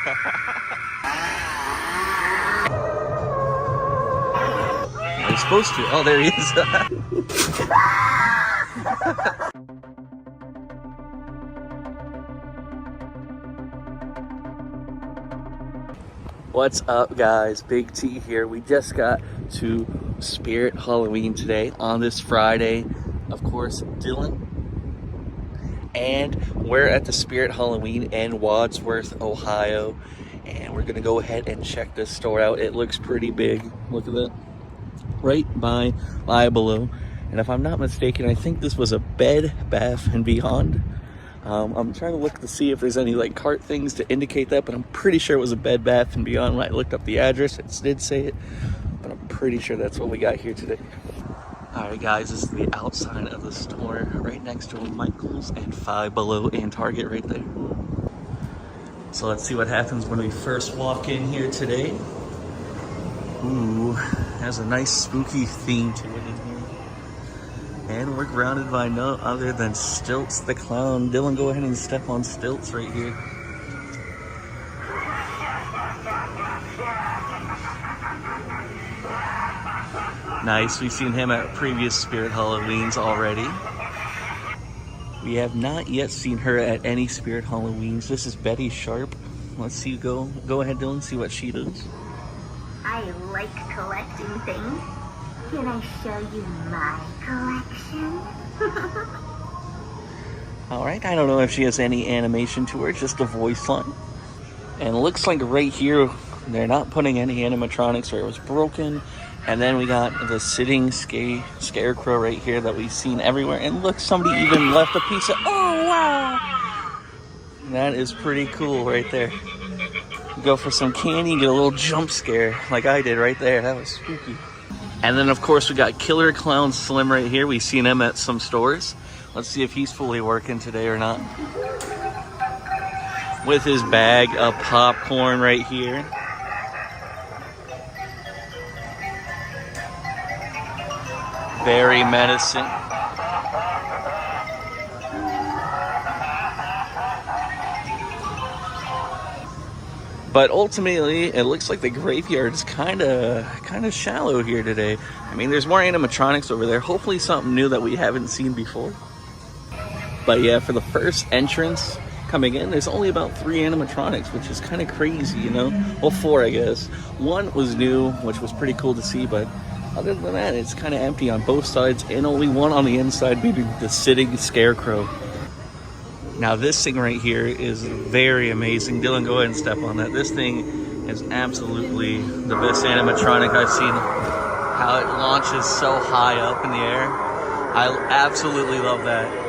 He's supposed to. Oh, there he is. What's up, guys? Big T here. We just got to Spirit Halloween today on this Friday. Of course, Dylan. And we're at the Spirit Halloween in Wadsworth, Ohio. And we're gonna go ahead and check this store out. It looks pretty big. Look at that. Right by below. And if I'm not mistaken, I think this was a Bed Bath & Beyond. I'm trying to look to see if there's any like cart things to indicate that, but I'm pretty sure it was a Bed Bath & Beyond. When I looked up the address, it did say it, but I'm pretty sure that's what we got here today. Alright guys, this is the outside of the store, right next to Michael's and Five Below and Target right there. So let's see what happens when we first walk in here today. Ooh, has a nice spooky theme to it in here. And we're grounded by no other than Stilts the Clown. Dylan, go ahead and step on Stilts right here. Nice, we've seen him at previous Spirit Halloweens already. We have not yet seen her at any Spirit Halloweens. This is Betty Sharp. Let's see, go ahead, Dylan, see what she does. I like collecting things. Can I show you my collection? Alright, I don't know if she has any animation to her, just a voice line. And it looks like right here, they're not putting any animatronics or it was broken. And then we got the sitting scarecrow right here that we've seen everywhere. And look, somebody even left a piece of, oh wow! That is pretty cool right there. Go for some candy, get a little jump scare like I did right there. That was spooky. And then of course we got Killer Clown Slim right here. We've seen him at some stores. Let's see if he's fully working today or not. With his bag of popcorn right here. Very menacing. But ultimately, it looks like the graveyard is kind of shallow here today. I mean, there's more animatronics over there. Hopefully something new that we haven't seen before. But yeah, for the first entrance coming in, there's only about 3 animatronics, which is kind of crazy, you know? Well, 4, I guess. 1 was new, which was pretty cool to see, but other than that, it's kind of empty on both sides, and only 1 on the inside, maybe the sitting scarecrow. Now this thing right here is very amazing. Dylan, go ahead and step on that. This thing is absolutely the best animatronic I've seen. How it launches so high up in the air. I absolutely love that.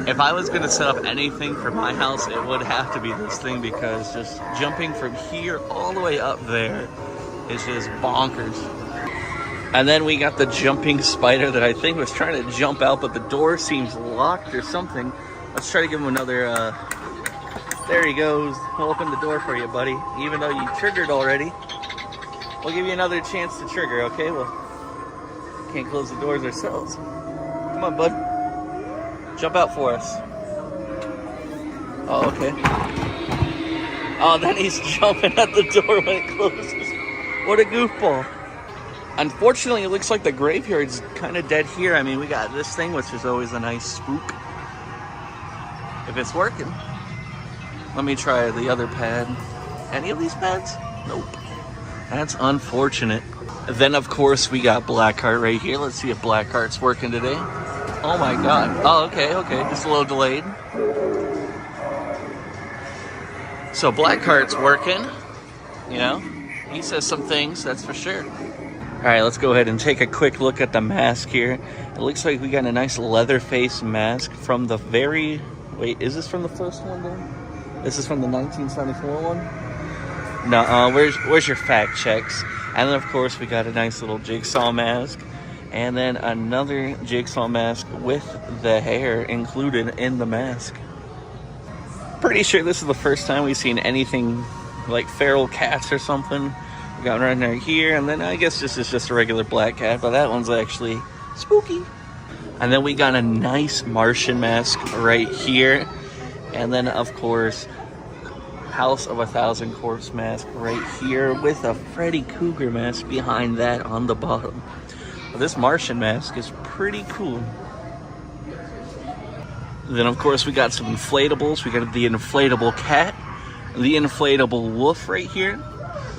If I was gonna set up anything for my house, it would have to be this thing, because just jumping from here all the way up there is just bonkers. And then we got the jumping spider that I think was trying to jump out, but the door seems locked or something. Let's try to give him another, there he goes. We'll open the door for you, buddy. Even though you triggered already, we'll give you another chance to trigger, okay? Well, can't close the doors ourselves. Come on, bud. Jump out for us. Oh, okay. Oh, then he's jumping at the door when it closes. What a goofball. Unfortunately, it looks like the graveyard's kind of dead here. I mean, we got this thing, which is always a nice spook. If it's working. Let me try the other pad. Any of these pads? Nope. That's unfortunate. Then, of course, we got Blackheart right here. Let's see if Blackheart's working today. Oh my god. Oh, okay. Just a little delayed. So Blackheart's working. You know, he says some things, that's for sure. Alright, let's go ahead and take a quick look at the mask here. It looks like we got a nice leather face mask from the very... Wait, is this from the first one then? This is from the 1974 one? No, where's your fact checks? And then of course we got a nice little jigsaw mask. And then another jigsaw mask with the hair included in the mask. Pretty sure this is the first time we've seen anything like feral cats or something. We got right there here, and then I guess this is just a regular black cat, but that one's actually spooky. And then we got a nice Martian mask right here. And then, of course, House of a Thousand Corpse mask right here with a Freddy Krueger mask behind that on the bottom. Well, this Martian mask is pretty cool. Then, of course, we got some inflatables. We got the inflatable cat, the inflatable wolf right here,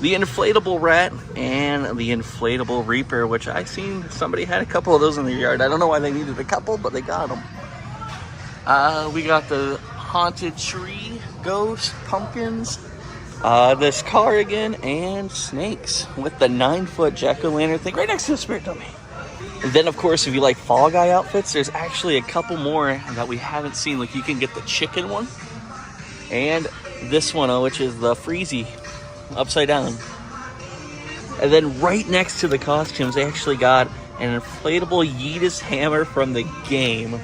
the inflatable rat, and the inflatable reaper, which I seen somebody had a couple of those in their yard. I don't know why they needed a couple, but they got them. We got the haunted tree, ghost, pumpkins, this car again, and snakes with the 9-foot jack-o'-lantern thing right next to the spirit dummy. And then, of course, if you like Fall Guy outfits, there's actually a couple more that we haven't seen. Like, you can get the chicken one and this one, which is the Freezy upside down. And then right next to the costumes, they actually got an inflatable Yeetus hammer from the game.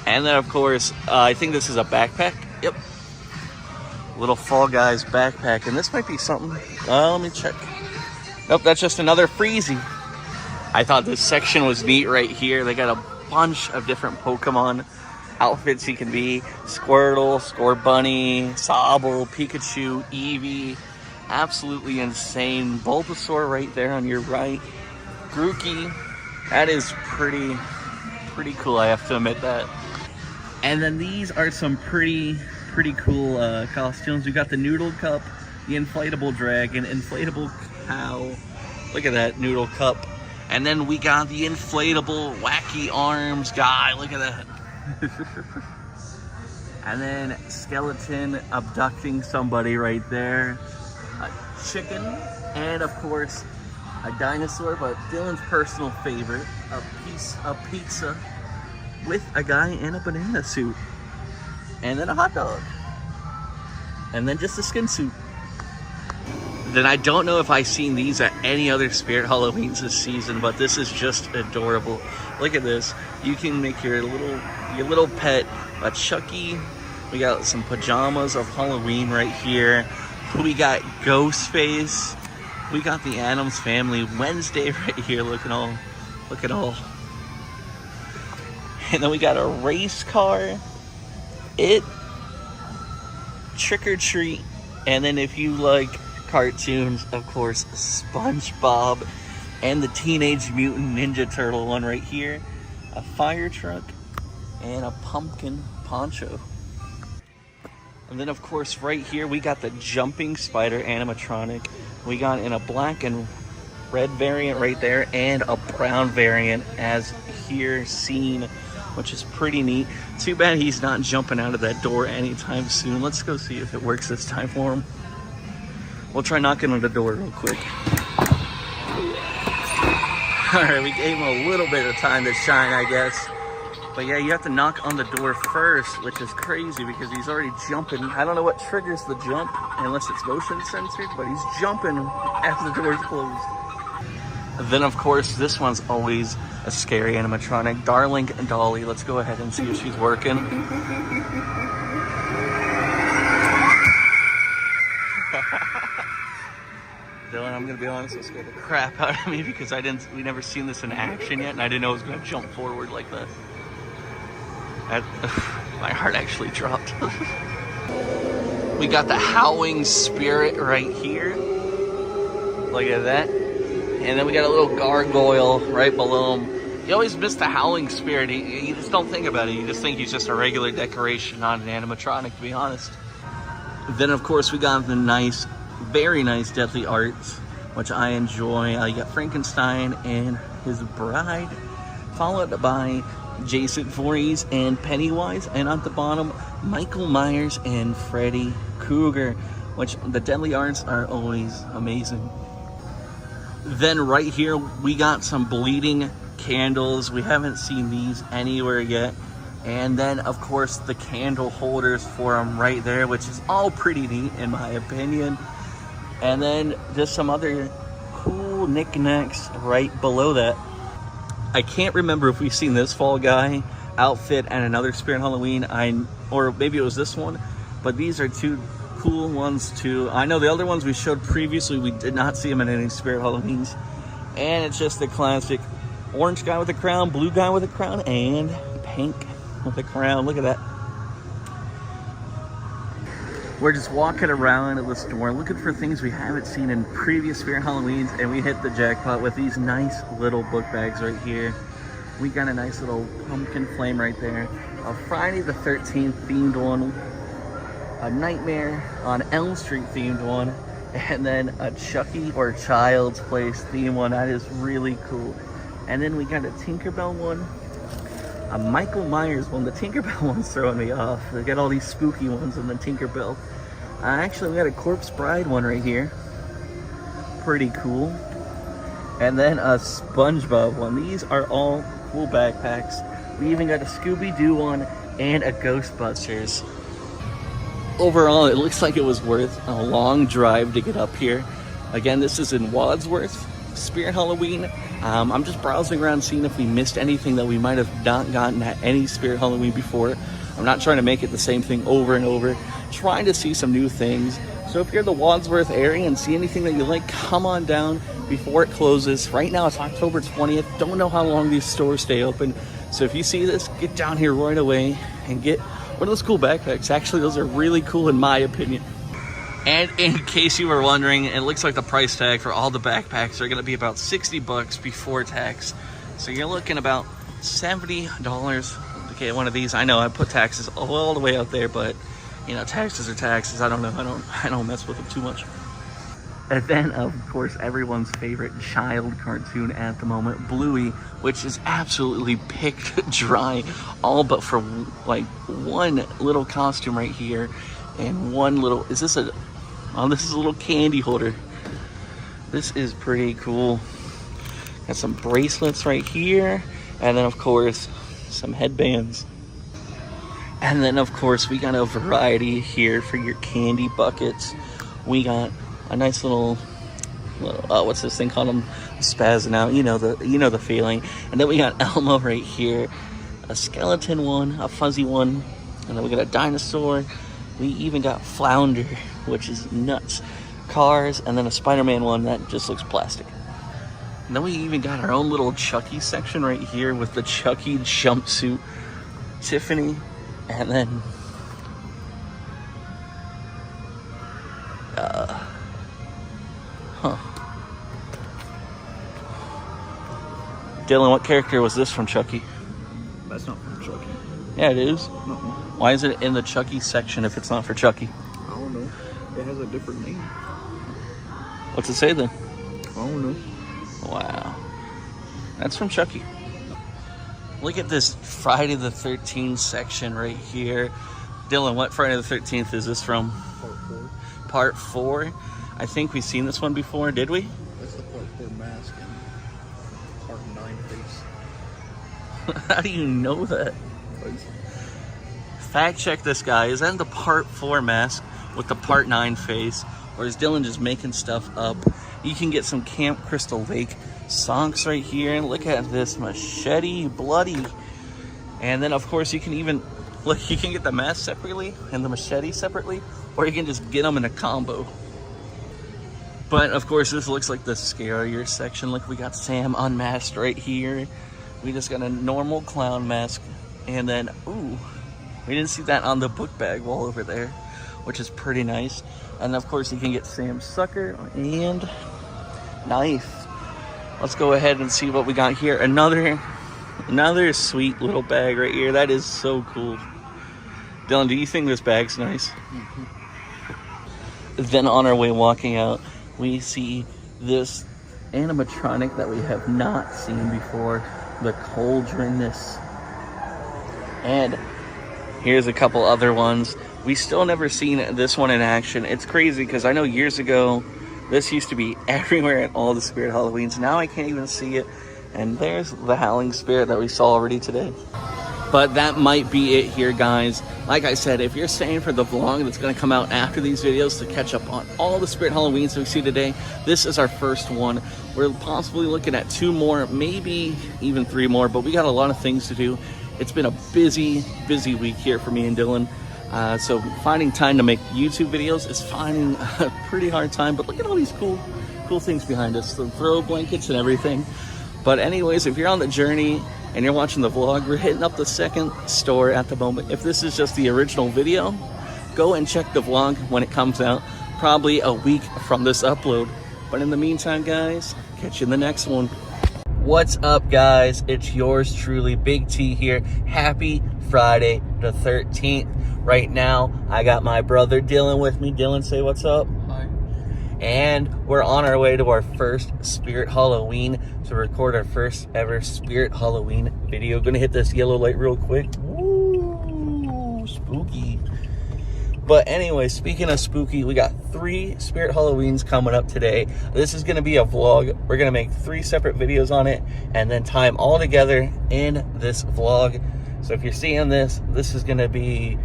And then, of course, I think this is a backpack. Yep. Little Fall Guys backpack. And this might be something. Let me check. Nope, that's just another Freezy. I thought this section was neat right here. They got a bunch of different Pokemon outfits you can be. Squirtle, Scorbunny, Sobble, Pikachu, Eevee. Absolutely insane. Bulbasaur right there on your right. Grookey. That is pretty cool, I have to admit that. And then these are some pretty cool costumes. We got the Noodle Cup, the inflatable dragon, inflatable cow. Look at that Noodle Cup. And then we got the inflatable wacky arms guy. Look at that. And then skeleton abducting somebody right there. A chicken. And of course, a dinosaur, but Dylan's personal favorite, a piece of pizza with a guy in a banana suit. And then a hot dog. And then just a skin suit. Then I don't know if I've seen these at any other Spirit Halloweens this season, but this is just adorable. Look at this. You can make your little pet a Chucky. We got some pajamas of Halloween right here. We got Ghostface. We got the Addams Family Wednesday right here. Look at all. And then we got a race car. It. Trick or Treat. And then if you like cartoons, of course, SpongeBob and the Teenage Mutant Ninja Turtle one right here, a fire truck, and a pumpkin poncho. And then, of course, right here we got the jumping spider animatronic. We got in a black and red variant right there, and a brown variant as here seen, which is pretty neat. Too bad he's not jumping out of that door anytime soon. Let's go see if it works this time for him. We'll try knocking on the door real quick. Alright, we gave him a little bit of time to shine, I guess. But yeah, you have to knock on the door first, which is crazy because he's already jumping. I don't know what triggers the jump, unless it's motion censored, but he's jumping as the door's closed. Then, of course, this one's always a scary animatronic. Darling Dolly. Let's go ahead and see if she's working. Dylan, I'm gonna be honest, it scared the crap out of me because we never seen this in action yet, and I didn't know it was gonna jump forward like that. My heart actually dropped. We got the Howling Spirit right here. Look at that. And then we got a little gargoyle right below him. You always miss the Howling Spirit. You just don't think about it. You just think he's just a regular decoration, not an animatronic, to be honest. Then, of course, we got the very nice Deathly Arts, which I enjoy. You got Frankenstein and his bride, followed by Jason Voorhees and Pennywise, and at the bottom, Michael Myers and Freddy Krueger, which the Deadly Arts are always amazing. Then right here, we got some bleeding candles. We haven't seen these anywhere yet. And then, of course, the candle holders for them right there, which is all pretty neat in my opinion. And then just some other cool knickknacks right below that. I can't remember if we've seen this Fall Guy outfit at another Spirit Halloween, or maybe it was this one, but these are two cool ones too. I know the other ones we showed previously, we did not see them in any Spirit Halloweens. And it's just the classic orange guy with a crown, blue guy with a crown, and pink with a crown. Look at that. We're just walking around at the store looking for things we haven't seen in previous Spirit Halloweens, and we hit the jackpot with these nice little book bags right here. We got a nice little pumpkin flame right there, a Friday the 13th themed one, a Nightmare on Elm Street themed one, and then a Chucky or Child's Place themed one. That is really cool. And then we got a Tinkerbell one, a Michael Myers one. The Tinkerbell one's throwing me off. They got all these spooky ones in the Tinkerbell. Actually, we got a Corpse Bride one right here. Pretty cool. And then a SpongeBob one. These are all cool backpacks. We even got a Scooby-Doo one and a Ghostbusters. Overall, it looks like it was worth a long drive to get up here. Again, this is in Wadsworth, Spirit Halloween. I'm just browsing around seeing if we missed anything that we might have not gotten at any Spirit Halloween before. I'm not trying to make it the same thing over and over, trying to see some new things. So if you're in the Wadsworth area and see anything that you like, come on down before it closes. Right now it's October 20th. Don't know how long these stores stay open. So if you see this, get down here right away and get one of those cool backpacks. Actually, those are really cool in my opinion. And in case you were wondering, it looks like the price tag for all the backpacks are going to be about 60 bucks before tax. So you're looking about $70. Okay, one of these. I know I put taxes all the way out there, but you know, taxes are taxes. I don't know. I don't mess with them too much. And then, of course, everyone's favorite child cartoon at the moment, Bluey, which is absolutely picked dry, all but for like one little costume right here, and one little. Is this a? Oh, this is a little candy holder. This is pretty cool. Got some bracelets right here, and then of course some headbands. And then of course we got a variety here for your candy buckets. We got a nice little what's this thing called? I'm spazzing out. You know the feeling. And then we got Elmo right here, a skeleton one, a fuzzy one, and then we got a dinosaur. We even got Flounder, which is nuts. Cars, and then a Spider-Man one that just looks plastic. And then we even got our own little Chucky section right here with the Chucky jumpsuit, Tiffany, and then Dylan, what character was this from Chucky? That's not from Chucky. Yeah, it is. No. Why is it in the Chucky section if it's not for Chucky? I don't know. It has a different name. What's it say then? I don't know. Wow. That's from Chucky. Look at this Friday the 13th section right here. Dylan, what Friday the 13th is this from? Part 4. Part 4? I think we've seen this one before, did we? That's the Part 4 mask and Part 9 face. How do you know that? Fact check this guy. Is that the Part 4 mask with the Part 9 face? Or is Dylan just making stuff up? You can get some Camp Crystal Lake socks right here. And look at this machete, bloody. And then of course you can even, look, you can get the mask separately and the machete separately, or you can just get them in a combo. But of course this looks like the scarier section. Look, we got Sam unmasked right here. We just got a normal clown mask. And then, ooh, we didn't see that on the book bag wall over there, which is pretty nice. And of course you can get Sam's sucker and knife. Let's go ahead and see what we got here. Another sweet little bag right here. That is so cool. Dylan, do you think this bag's nice? Mm-hmm. Then on our way walking out, we see this animatronic that we have not seen before, the Cauldroness. And here's a couple other ones. We still never seen this one in action. It's crazy because I know years ago this used to be everywhere at all the Spirit Halloweens. Now I can't even see it. And there's the Howling Spirit that we saw already today. But that might be it here, guys. Like I said, if you're staying for the vlog that's going to come out after these videos to catch up on all the Spirit Halloweens we see today, this is our first one. We're possibly looking at 2 more, maybe even 3 more, but we got a lot of things to do. It's been a busy week here for me and Dylan. So finding time to make YouTube videos is finding a pretty hard time, but look at all these cool things behind us, the throw blankets and everything. But anyways, if you're on the journey and you're watching the vlog, we're hitting up the second store at the moment. If this is just the original video, go and check the vlog when it comes out, probably a week from this upload. But in the meantime, guys, catch you in the next one. What's up, guys? It's yours truly, Big T here. Happy Friday the 13th. Right now, I got my brother Dylan with me. Dylan, say what's up. Hi. And we're on our way to our first Spirit Halloween to record our first ever Spirit Halloween video. Gonna hit this yellow light real quick. Ooh, spooky. But anyway, speaking of spooky, we got 3 Spirit Halloweens coming up today. This is going to be a vlog. We're going to make 3 separate videos on it and then tie them all together in this vlog. So if you're seeing this, this is going to be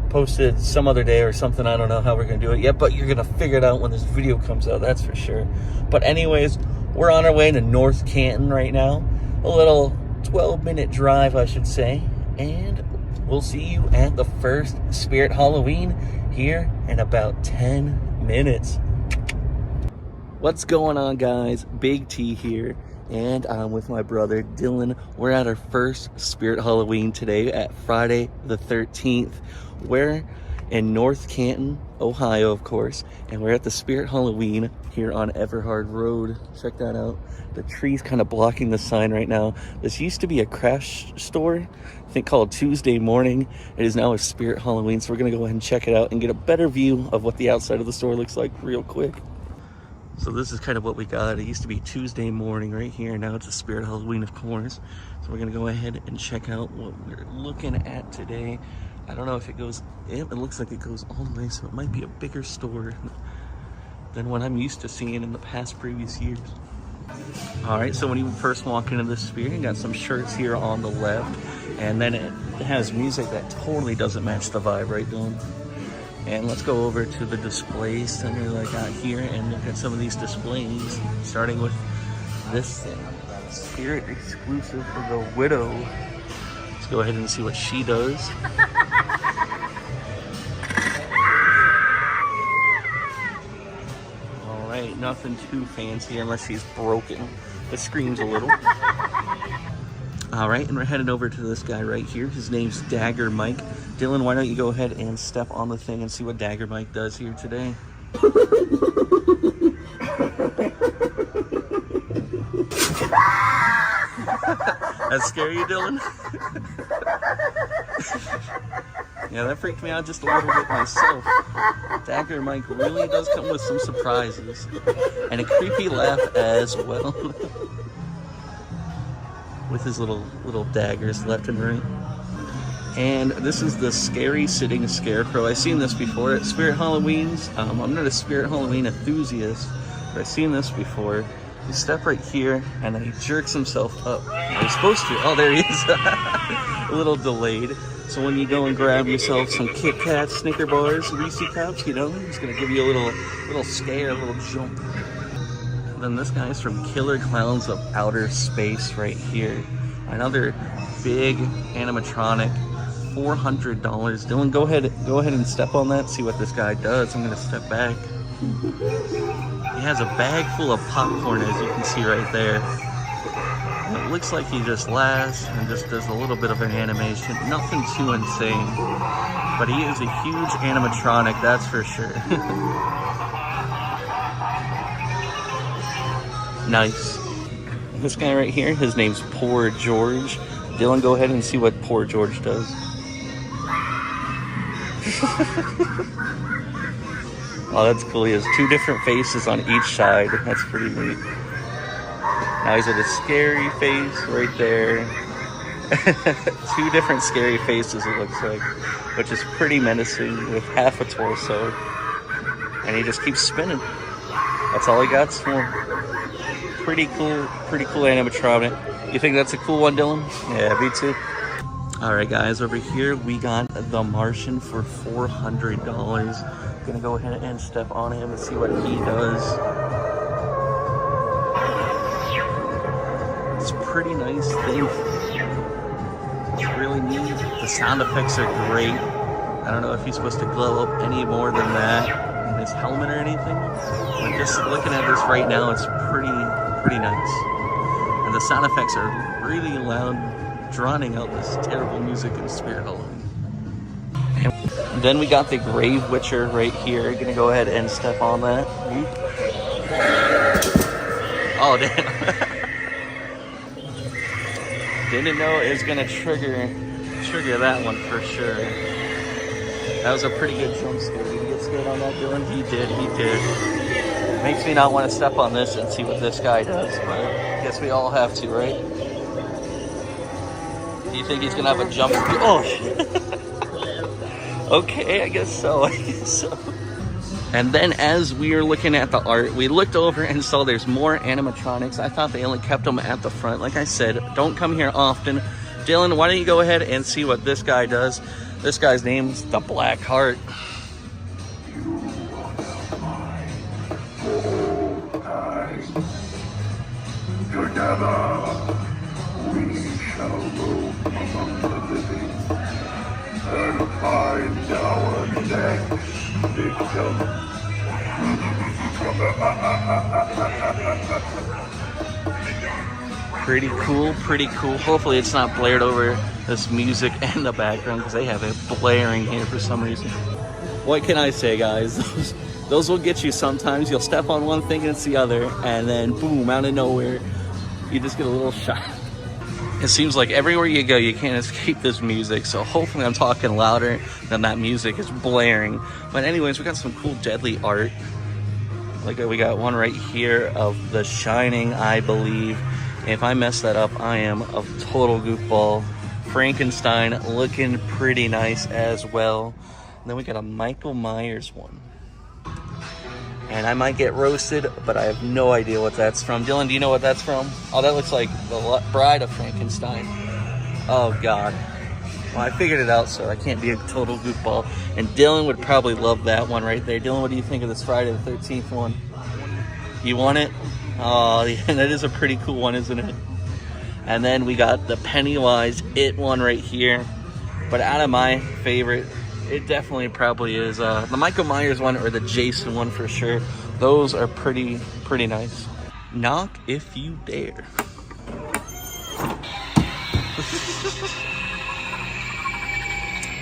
posted some other day or something. I don't know how we're going to do it yet, but you're going to figure it out when this video comes out, that's for sure. But anyways, we're on our way to North Canton right now. A little 12-minute drive, I should say. And we'll see you at the first Spirit Halloween here in about 10 minutes. What's going on, guys? Big T here, and I'm with my brother Dylan. We're at our first Spirit Halloween today at Friday the 13th. We're in North Canton, Ohio, of course, and we're at the Spirit Halloween here on Everhard Road. Check that out. The tree's kind of blocking the sign right now. This used to be a crash store, I think called Tuesday Morning. It is now a Spirit Halloween, so we're gonna go ahead and check it out and get a better view of what the outside of the store looks like real quick. So this is kind of what we got. It used to be Tuesday Morning right here. Now it's a Spirit Halloween, of course. So we're gonna go ahead and check out what we're looking at today. I don't know if it goes, it looks like it goes all the way, so it might be a bigger store than what I'm used to seeing in the past previous years. All right, so when you first walk into this Spirit, you got some shirts here on the left, and then it has music that totally doesn't match the vibe, right, Dylan? And let's go over to the display center that I got here and look at some of these displays, starting with this thing, Spirit exclusive for the Widow. Let's go ahead and see what she does. All right, nothing too fancy unless she's broken. It screams a little. All right, and we're headed over to this guy right here. His name's Dagger Mike. Dylan, why don't you go ahead and step on the thing and see what Dagger Mike does here today? That scare you, Dylan? Yeah, that freaked me out just a little bit myself. Dagger Mike really does come with some surprises. And a creepy laugh as well. With his little daggers left and right. And this is the Scary Sitting Scarecrow. I've seen this before at Spirit Halloweens. I'm not a Spirit Halloween enthusiast, but I've seen this before. You step right here, and then he jerks himself up. He's supposed to. Oh, there he is. A little delayed. So when you go and grab yourself some Kit Kats, Snicker bars, Reese Cups, you know, he's gonna give you a little scare, a little jump. And then this guy's from Killer Clowns of Outer Space right here. Another big animatronic, $400. Dylan, go ahead and step on that, see what this guy does. I'm gonna step back. He has a bag full of popcorn, as you can see right there. And it looks like he just laughs and just does a little bit of an animation. Nothing too insane, but he is a huge animatronic, that's for sure. Nice. This guy right here, his name's Poor George. Dylan, go ahead and see what Poor George does. Oh, that's cool. He has 2 different faces on each side. That's pretty neat. Now he's at a scary face right there. 2 different scary faces, it looks like, which is pretty menacing with half a torso. And he just keeps spinning. That's all he got for him. Pretty cool animatronic. You think that's a cool one, Dylan? Yeah, me too. All right, guys, over here we got the Martian for $400. Gonna go ahead and step on him and see what he does. It's a pretty nice thing. It's really neat. The sound effects are great. I don't know if he's supposed to glow up any more than that in his helmet or anything. But just looking at this right now, it's pretty nice. And the sound effects are really loud, drowning out this terrible music in Spirit Halloween. And Then we got the Grave Witcher right here. Gonna go ahead and step on that. Oh, damn. Didn't know it was gonna trigger that one for sure. That was a pretty good jump scare. Did you get scared on that, Dylan? He did. Makes me not want to step on this and see what this guy does, but I guess we all have to, right? Do you think he's gonna have a jump? Oh, okay, I guess so. And then as we were looking at the art, we looked over and saw there's more animatronics. I thought they only kept them at the front. Like I said, don't come here often. Dylan, why don't you go ahead and see what this guy does? This guy's name's the Black Heart. Together, we shall roam among the living and find our next victim. Pretty cool. Hopefully it's not blared over this music in the background because they have it blaring here for some reason. What can I say, guys? Those will get you sometimes. You'll step on one thinking it's the other, and then boom, out of nowhere, you just get a little shot. It seems like everywhere you go, you can't escape this music, so hopefully I'm talking louder than that music is blaring. But anyways, we got some cool deadly art. Like we got one right here of The Shining, I believe. If I mess that up, I am a total goofball. Frankenstein looking pretty nice as well. And then we got a Michael Myers one. And I might get roasted, but I have no idea what that's from. Dylan, do you know what that's from? Oh, that looks like the Bride of Frankenstein. Oh, God. Well, I figured it out, so I can't be a total goofball. And Dylan would probably love that one right there. Dylan, what do you think of this Friday the 13th one? You want it? Oh, yeah, that is a pretty cool one, isn't it? And then we got the Pennywise It one right here. But out of my favorite, it definitely probably is the Michael Myers one or the Jason one for sure. Those are pretty nice. Knock if you dare.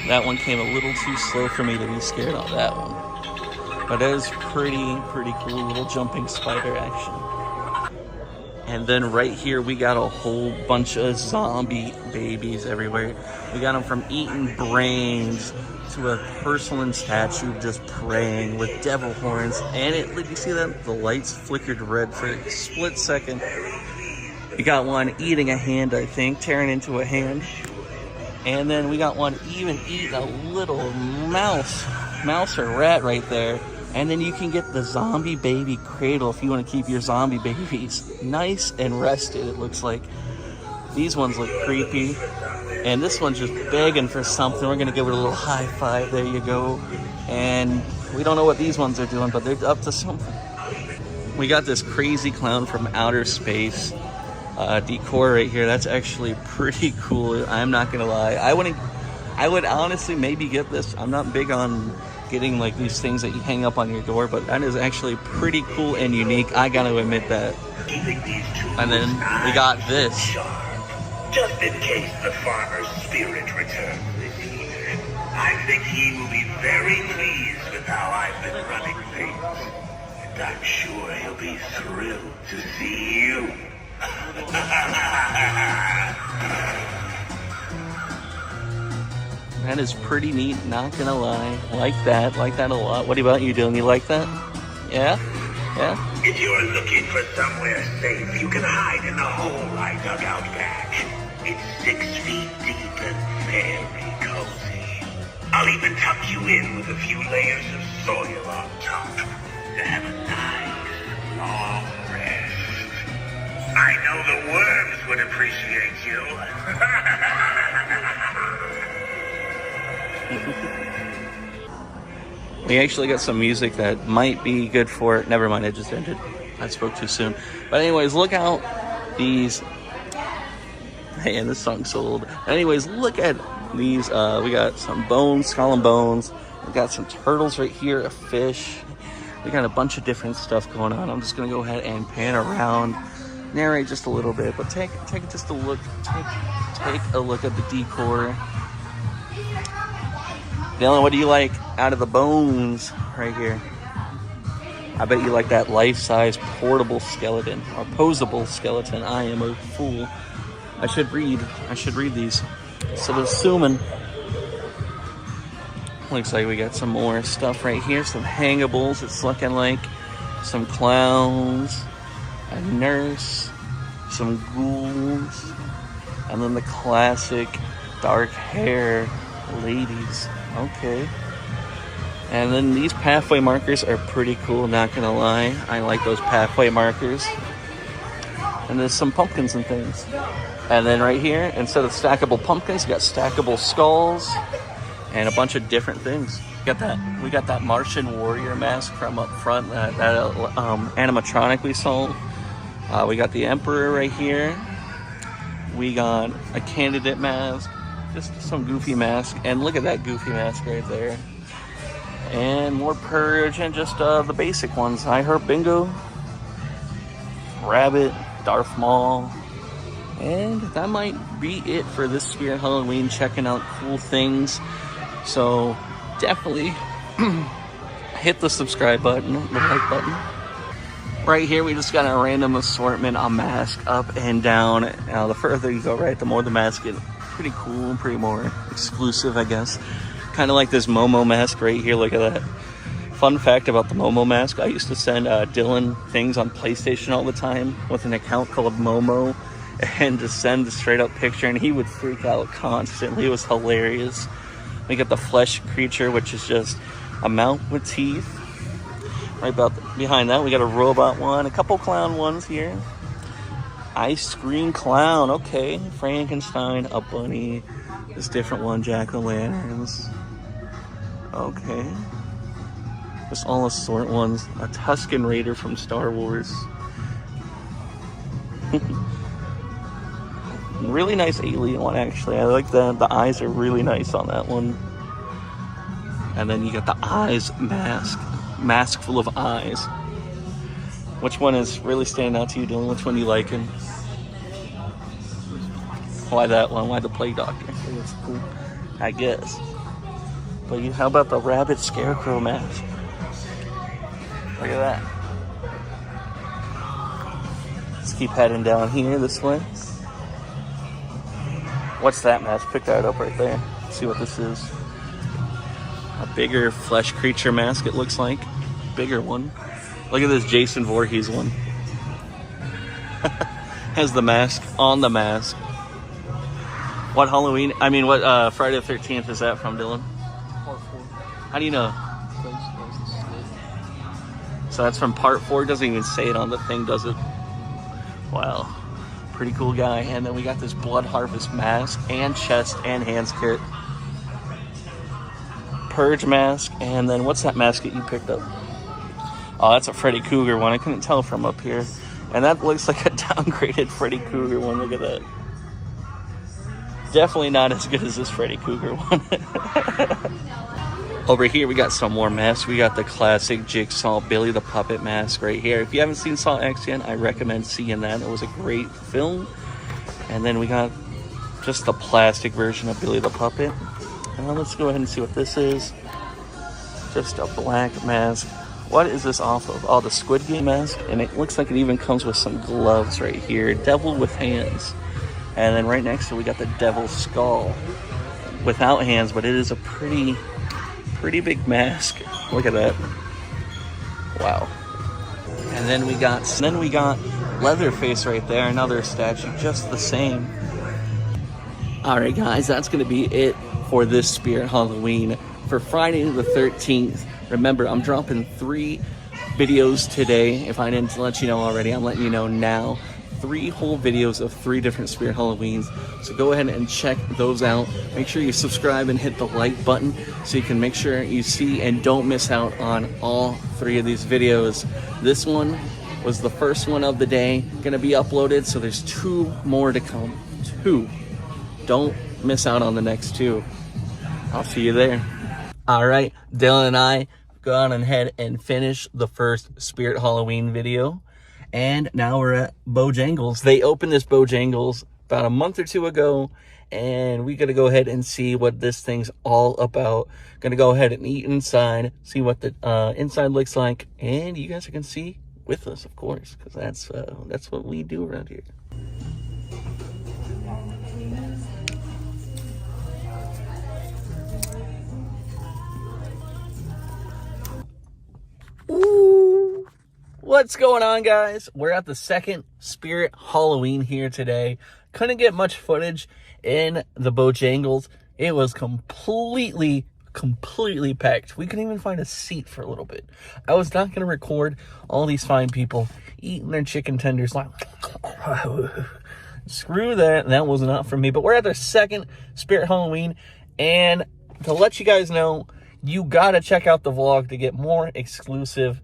That one came a little too slow for me to be scared of that one. But it is pretty cool little jumping spider action. And then right here, we got a whole bunch of zombie babies everywhere. We got them from eating brains to a porcelain statue just praying with devil horns. And did you see that? The lights flickered red for a split second. We got one eating a hand, I think, tearing into a hand. And then we got one even eating a little mouse or rat right there. And then you can get the zombie baby cradle if you want to keep your zombie babies nice and rested, it looks like. These ones look creepy. And this one's just begging for something. We're going to give it a little high five. There you go. And we don't know what these ones are doing, but they're up to something. We got this crazy clown from outer space decor right here. That's actually pretty cool. I'm not going to lie. I would honestly maybe get this. I'm not big on getting like these things that you hang up on your door, but that is actually pretty cool and unique. I gotta admit that. And then we got this. Just in case the farmer's spirit returns this year, I think he will be very pleased with how I've been running things. And I'm sure he'll be thrilled to see you. That is pretty neat, not gonna lie. Like that a lot. What about you, Dylan? You like that? Yeah? If you're looking for somewhere safe, you can hide in the hole I dug out back. It's 6 feet deep and very cozy. I'll even tuck you in with a few layers of soil on top to have a nice, long rest. I know the worms would appreciate you. We actually got some music that might be good for it. Never mind, it just ended. I spoke too soon. But anyways, look out these. Man, this song's so old. Anyways, look at these. We got some bones, skull and bones. We got some turtles right here, a fish. We got a bunch of different stuff going on. I'm just gonna go ahead and pan around, narrate just a little bit, but take just a look. Take a look at the decor. Dylan, what do you like out of the bones right here? I bet you like that life-size portable skeleton or posable skeleton. I am a fool. I should read these. So the assuming. Looks like we got some more stuff right here. Some hangables. It's looking like some clowns, a nurse, some ghouls, and then the classic dark hair ladies. Okay. And then these pathway markers are pretty cool, not gonna lie. I like those pathway markers. And there's some pumpkins and things. And then right here, instead of stackable pumpkins, you got stackable skulls and a bunch of different things. We got that Martian warrior mask from up front, that animatronic we saw. We got the Emperor right here. We got a candidate mask, just some goofy mask. And look at that goofy mask right there. And more Purge and just the basic ones. I Heart Bingo, Rabbit, Darth Maul. And that might be it for this Spirit Halloween. Checking out cool things. So definitely hit the subscribe button, the like button. Right here, we just got a random assortment of masks up and down. Now, the further you go, right, the more the masks get pretty cool, pretty more exclusive, I guess. Kind of like this Momo mask right here. Look at that. Fun fact about the Momo mask, I used to send Dylan things on PlayStation all the time with an account called Momo, and just send a straight up picture, and he would freak out constantly. It was hilarious. We got the flesh creature, which is just a mount with teeth. Right about behind that, we got a robot one, a couple clown ones here. Ice cream clown, okay. Frankenstein, a bunny, this different one, jack-o'-lanterns. Okay. Just all assort ones. A Tusken Raider from Star Wars. Really nice alien one, actually. I like that. The eyes are really nice on that one. And then you got the eyes mask full of eyes. Which one is really standing out to you, Dylan? Which one do you liking? Why that one? Why the Plague Doctor? It's cool, I guess. But how about the rabbit scarecrow mask? Look at that. Let's keep heading down here this way. What's that mask? Pick that up right there. Let's see what this is. A bigger flesh creature mask, it looks like. Bigger one. Look at this Jason Voorhees one. Has the mask on the mask. What Halloween? I mean, what Friday the 13th is that from, Dylan? Part 4. How do you know? So that's from part 4. Doesn't even say it on the thing, does it? Wow. Pretty cool guy. And then we got this Blood Harvest mask and chest and hands kit. Purge mask. And then what's that mask that you picked up? Oh, that's a Freddy Krueger one. I couldn't tell from up here. And that looks like a downgraded Freddy Krueger one. Look at that. Definitely not as good as this Freddy Krueger one. Over here, we got some more masks. We got the classic Jigsaw Billy the Puppet mask right here. If you haven't seen Saw X yet, I recommend seeing that. It was a great film. And then we got just the plastic version of Billy the Puppet. Let's go ahead and see what this is. Just a black mask. What is this off of? Oh, the Squid Game mask. And it looks like it even comes with some gloves right here. Devil with hands. And then right next to it, we got the devil's skull. Without hands, but it is a pretty big mask. Look at that. Wow. And then we got Leatherface right there. Another statue, just the same. Alright guys, that's going to be it for this Spirit Halloween. For Friday the 13th, remember, I'm dropping 3 videos today. If I didn't let you know already, I'm letting you know now. 3 whole videos of 3 different Spirit Halloweens. So go ahead and check those out. Make sure you subscribe and hit the like button so you can make sure you see and don't miss out on all 3 of these videos. This one was the first one of the day, gonna be uploaded, so there's 2 more to come. 2. Don't miss out on the next 2. I'll see you there. All right, Dylan and I go on ahead and finish the first Spirit Halloween video. And now we're at Bojangles. They opened this Bojangles about a month or 2 ago, and we're gonna go ahead and see what this thing's all about. Gonna go ahead and eat inside, see what the inside looks like, and you guys can see with us, of course, because that's what we do around here. Ooh. What's going on, guys? We're at the second Spirit Halloween here today. Couldn't get much footage in the Bojangles. It was completely packed. We couldn't even find a seat for a little bit. I was not going to record all these fine people eating their chicken tenders like, screw that. That was not for me. But we're at the second Spirit Halloween, and to let you guys know, you gotta check out the vlog to get more exclusive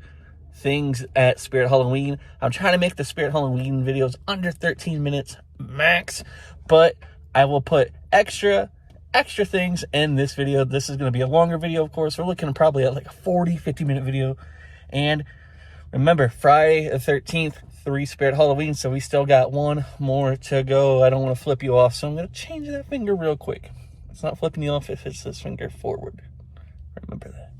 things at Spirit Halloween. I'm trying to make the Spirit Halloween videos under 13 minutes max, but I will put extra things in this video. This is going to be a longer video, of course. We're looking probably at like a 50 minute video. And remember, Friday the 13th, 3 Spirit Halloween, so we still got one more to go. I don't want to flip you off, so I'm going to change that finger real quick. It's not flipping you off if it's this finger forward. Remember that.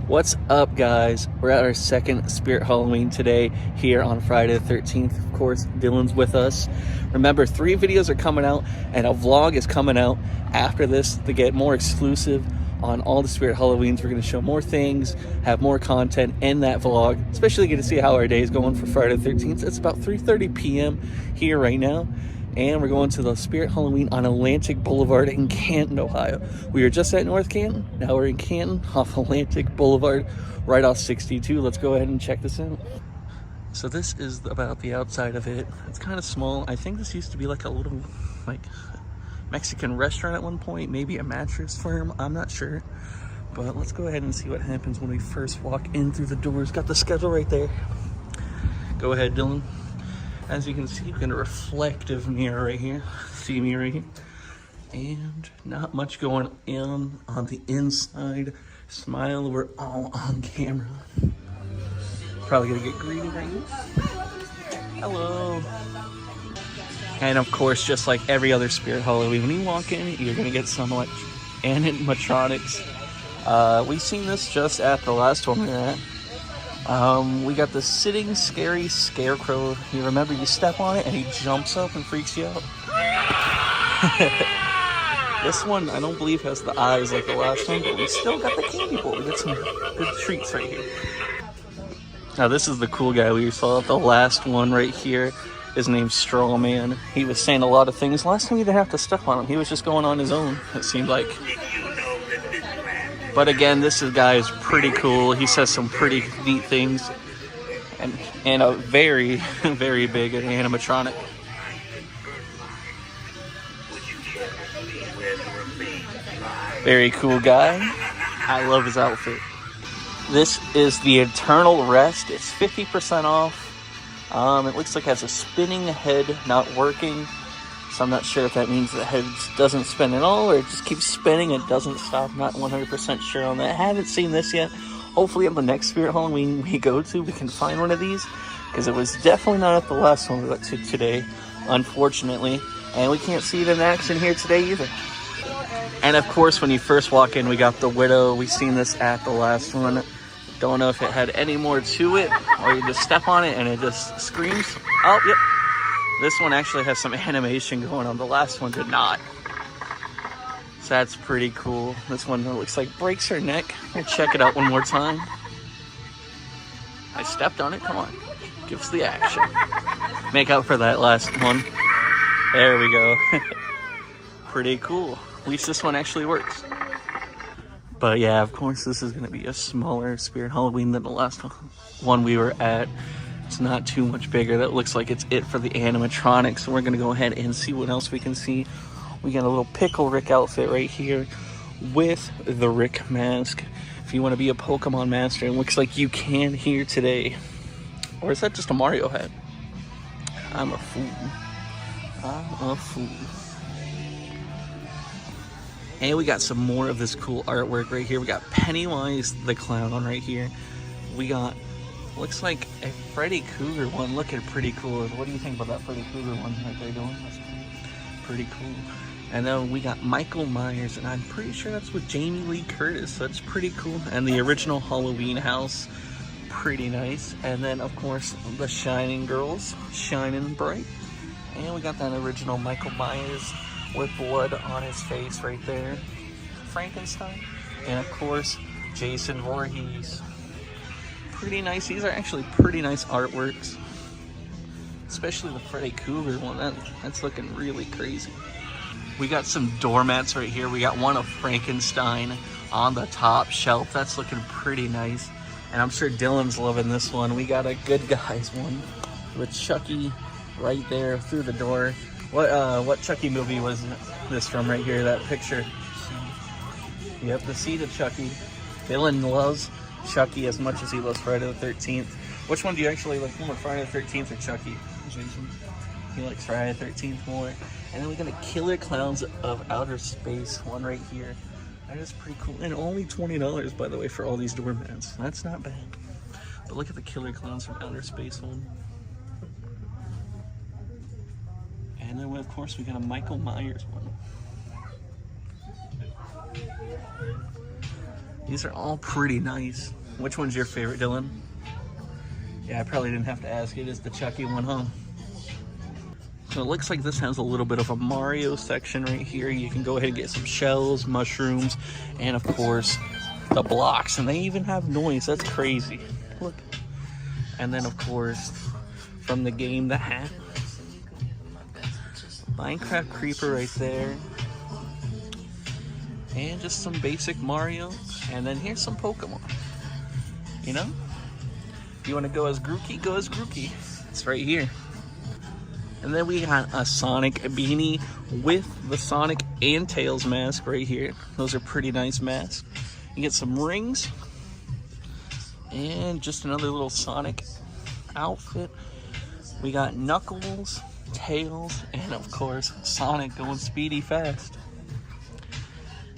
What's up, guys? We're at our second Spirit Halloween today here on Friday the 13th. Of course, Dylan's with us. Remember, 3 videos are coming out and a vlog is coming out after this to get more exclusive on all the Spirit Halloweens. We're going to show more things, have more content in that vlog, especially get to see how our day is going for Friday the 13th. It's about 3:30 p.m. here right now. And we're going to the Spirit Halloween on Atlantic Boulevard in Canton, Ohio. We were just at North Canton. Now we're in Canton off Atlantic Boulevard, right off 62. Let's go ahead and check this out. So this is about the outside of it. It's kind of small. I think this used to be like a little Mexican restaurant at one point, maybe a mattress firm. I'm not sure. But let's go ahead and see what happens when we first walk in through the doors. Got the schedule right there. Go ahead, Dylan. As you can see, we've got a reflective mirror right here. See me right here. And not much going on the inside. Smile, we're all on camera. Probably gonna get greeted right here. Hello. And of course, just like every other Spirit Halloween, when you walk in, you're gonna get some like animatronics. We've seen this just at the last one we were at. We got the sitting scary scarecrow. You remember, you step on it and he jumps up and freaks you out. This one I don't believe has the eyes like the last one, but we still got the candy bowl. We got some good treats right here. Now this is the cool guy we saw at the last one right here. His name's Strawman. He was saying a lot of things. Last time we didn't have to step on him. He was just going on his own, it seemed like. But again, this guy is pretty cool. He says some pretty neat things. And a very, very big animatronic. Very cool guy. I love his outfit. This is the Eternal Rest. It's 50% off. It looks like it has a spinning head not working. So I'm not sure if that means the head doesn't spin at all or it just keeps spinning and doesn't stop. Not 100% sure on that. Haven't seen this yet. Hopefully on the next Spirit Halloween we go to, we can find one of these. Because it was definitely not at the last one we went to today, unfortunately. And we can't see it in action here today either. And of course, when you first walk in, we got the Widow. We seen this at the last one. Don't know if it had any more to it or you just step on it and it just screams. Oh, yep. This one actually has some animation going on. The last one did not. So that's pretty cool. This one looks like breaks her neck. We'll check it out one more time. I stepped on it. Come on. Give us the action. Make up for that last one. There we go. Pretty cool. At least this one actually works. But yeah, of course, this is going to be a smaller Spirit Halloween than the last one we were at. It's not too much bigger. That looks like it's it for the animatronics. So we're going to go ahead and see what else we can see. We got a little Pickle Rick outfit right here with the Rick mask. If you want to be a Pokemon master, it looks like you can here today. Or is that just a Mario hat? I'm a fool. I'm a fool. And we got some more of this cool artwork right here. We got Pennywise the Clown right here. We got, looks like a Freddy Krueger one looking pretty cool. What do you think about that Freddy Krueger one right there, Dylan? That's pretty cool. And then we got Michael Myers, and I'm pretty sure that's with Jamie Lee Curtis. So that's pretty cool. And the original Halloween house, pretty nice. And then of course the Shining girls, shining bright. And we got that original Michael Myers with blood on his face right there. Frankenstein. And of course, Jason Voorhees. Pretty nice. These are actually pretty nice artworks. Especially the Freddy Krueger one. That's looking really crazy. We got some doormats right here. We got one of Frankenstein on the top shelf. That's looking pretty nice. And I'm sure Dylan's loving this one. We got a Good Guys one with Chucky right there through the door. What Chucky movie was this from right here, that picture? Yep, the Seed of Chucky. Dylan loves Chucky as much as he loves Friday the 13th. Which one do you actually like more, Friday the 13th or Chucky? Jason. He likes Friday the 13th more. And then we got a Killer Clowns of Outer Space one right here. That is pretty cool. And only $20, by the way, for all these doormats. That's not bad. But look at the Killer Clowns from Outer Space one. And then, of course, we got a Michael Myers one. These are all pretty nice. Which one's your favorite, Dylan? Yeah, I probably didn't have to ask. It is the Chucky one, huh? So it looks like this has a little bit of a Mario section right here. You can go ahead and get some shells, mushrooms, and of course, the blocks. And they even have noise. That's crazy. Look. And then, of course, from the game, the hat. Minecraft Creeper right there. And just some basic Mario. And then here's some Pokemon. You know? If you want to go as Grookey, go as Grookey. It's right here. And then we got a Sonic beanie with the Sonic and Tails mask right here. Those are pretty nice masks. You get some rings. And just another little Sonic outfit. We got Knuckles, Tails, and of course Sonic going speedy fast.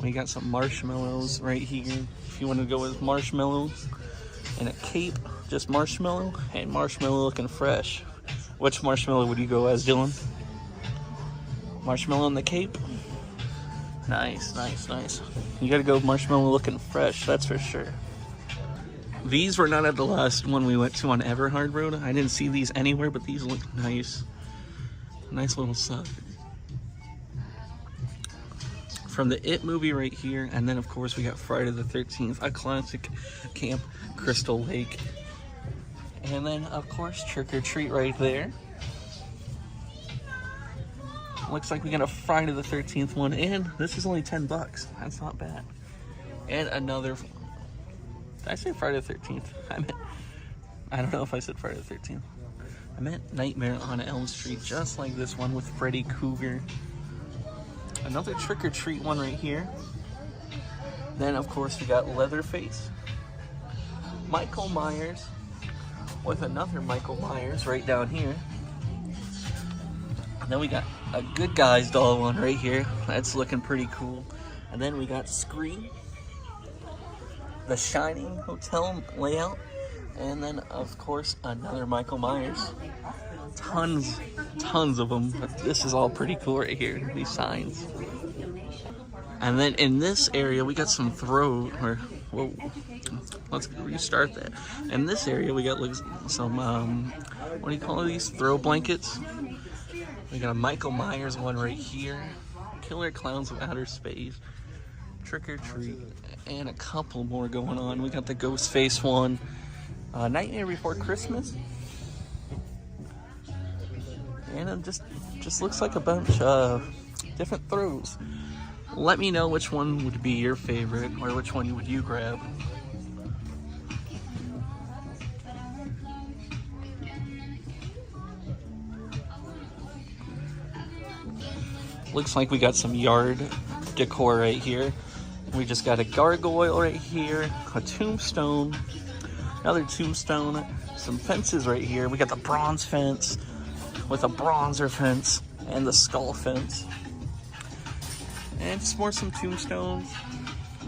We got some marshmallows right here. If you want to go with marshmallows and a cape, just marshmallow and marshmallow looking fresh. Which marshmallow would you go as, Dylan? Marshmallow and the cape? Nice, nice, nice. You gotta go marshmallow looking fresh, that's for sure. These were not at the last one we went to on Everhard Road. I didn't see these anywhere, but these look nice. Nice little set. From the It movie right here, and then of course we got Friday the 13th, a classic Camp Crystal Lake. And then of course Trick or Treat right there. Looks like we got a Friday the 13th one, and this is only $10. That's not bad. And another, did I say Friday the 13th? I don't know if I said Friday the 13th. I meant Nightmare on Elm Street, just like this one with Freddy Krueger. Another Trick or Treat one right here. Then of course we got Leatherface, Michael Myers, with another Michael Myers right down here. And then we got a Good Guys doll one right here. That's looking pretty cool. And then we got Scream, the Shining hotel layout, and then of course another Michael Myers. Tons of them. But this is all pretty cool right here, these signs. And then in this area we got some whoa, let's restart that. In this area we got like some what do you call these, throw blankets. We got a Michael Myers one right here, Killer Clowns of Outer Space, Trick or Treat, and a couple more going on. We got the Ghostface one, Nightmare Before Christmas, and it just looks like a bunch of different throws. Let me know which one would be your favorite, or which one would you grab. Looks like we got some yard decor right here. We just got a gargoyle right here, a tombstone, another tombstone, some fences right here. We got the bronze fence with a bronzer fence and the skull fence. And just some tombstones.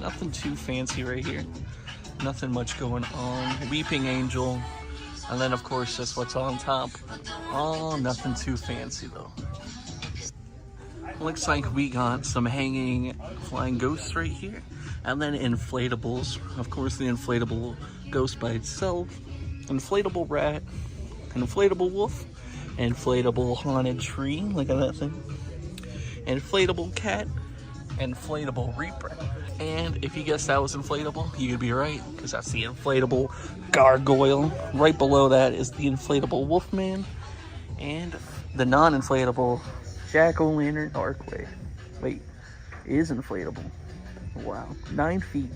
Nothing too fancy right here. Nothing much going on. Weeping Angel. And then of course just what's on top. Oh, nothing too fancy though. looks like we got some hanging flying ghosts right here. And then inflatables. Of course, the inflatable ghost by itself. Inflatable rat. Inflatable wolf. Inflatable haunted tree. Look at that thing. Inflatable cat. Inflatable reaper. And if you guessed that was inflatable, you'd be right, because that's the inflatable gargoyle. Right below that is the inflatable wolfman. And the non-inflatable jack-o'-lantern archway. Wait, it is inflatable. Wow, 9 feet.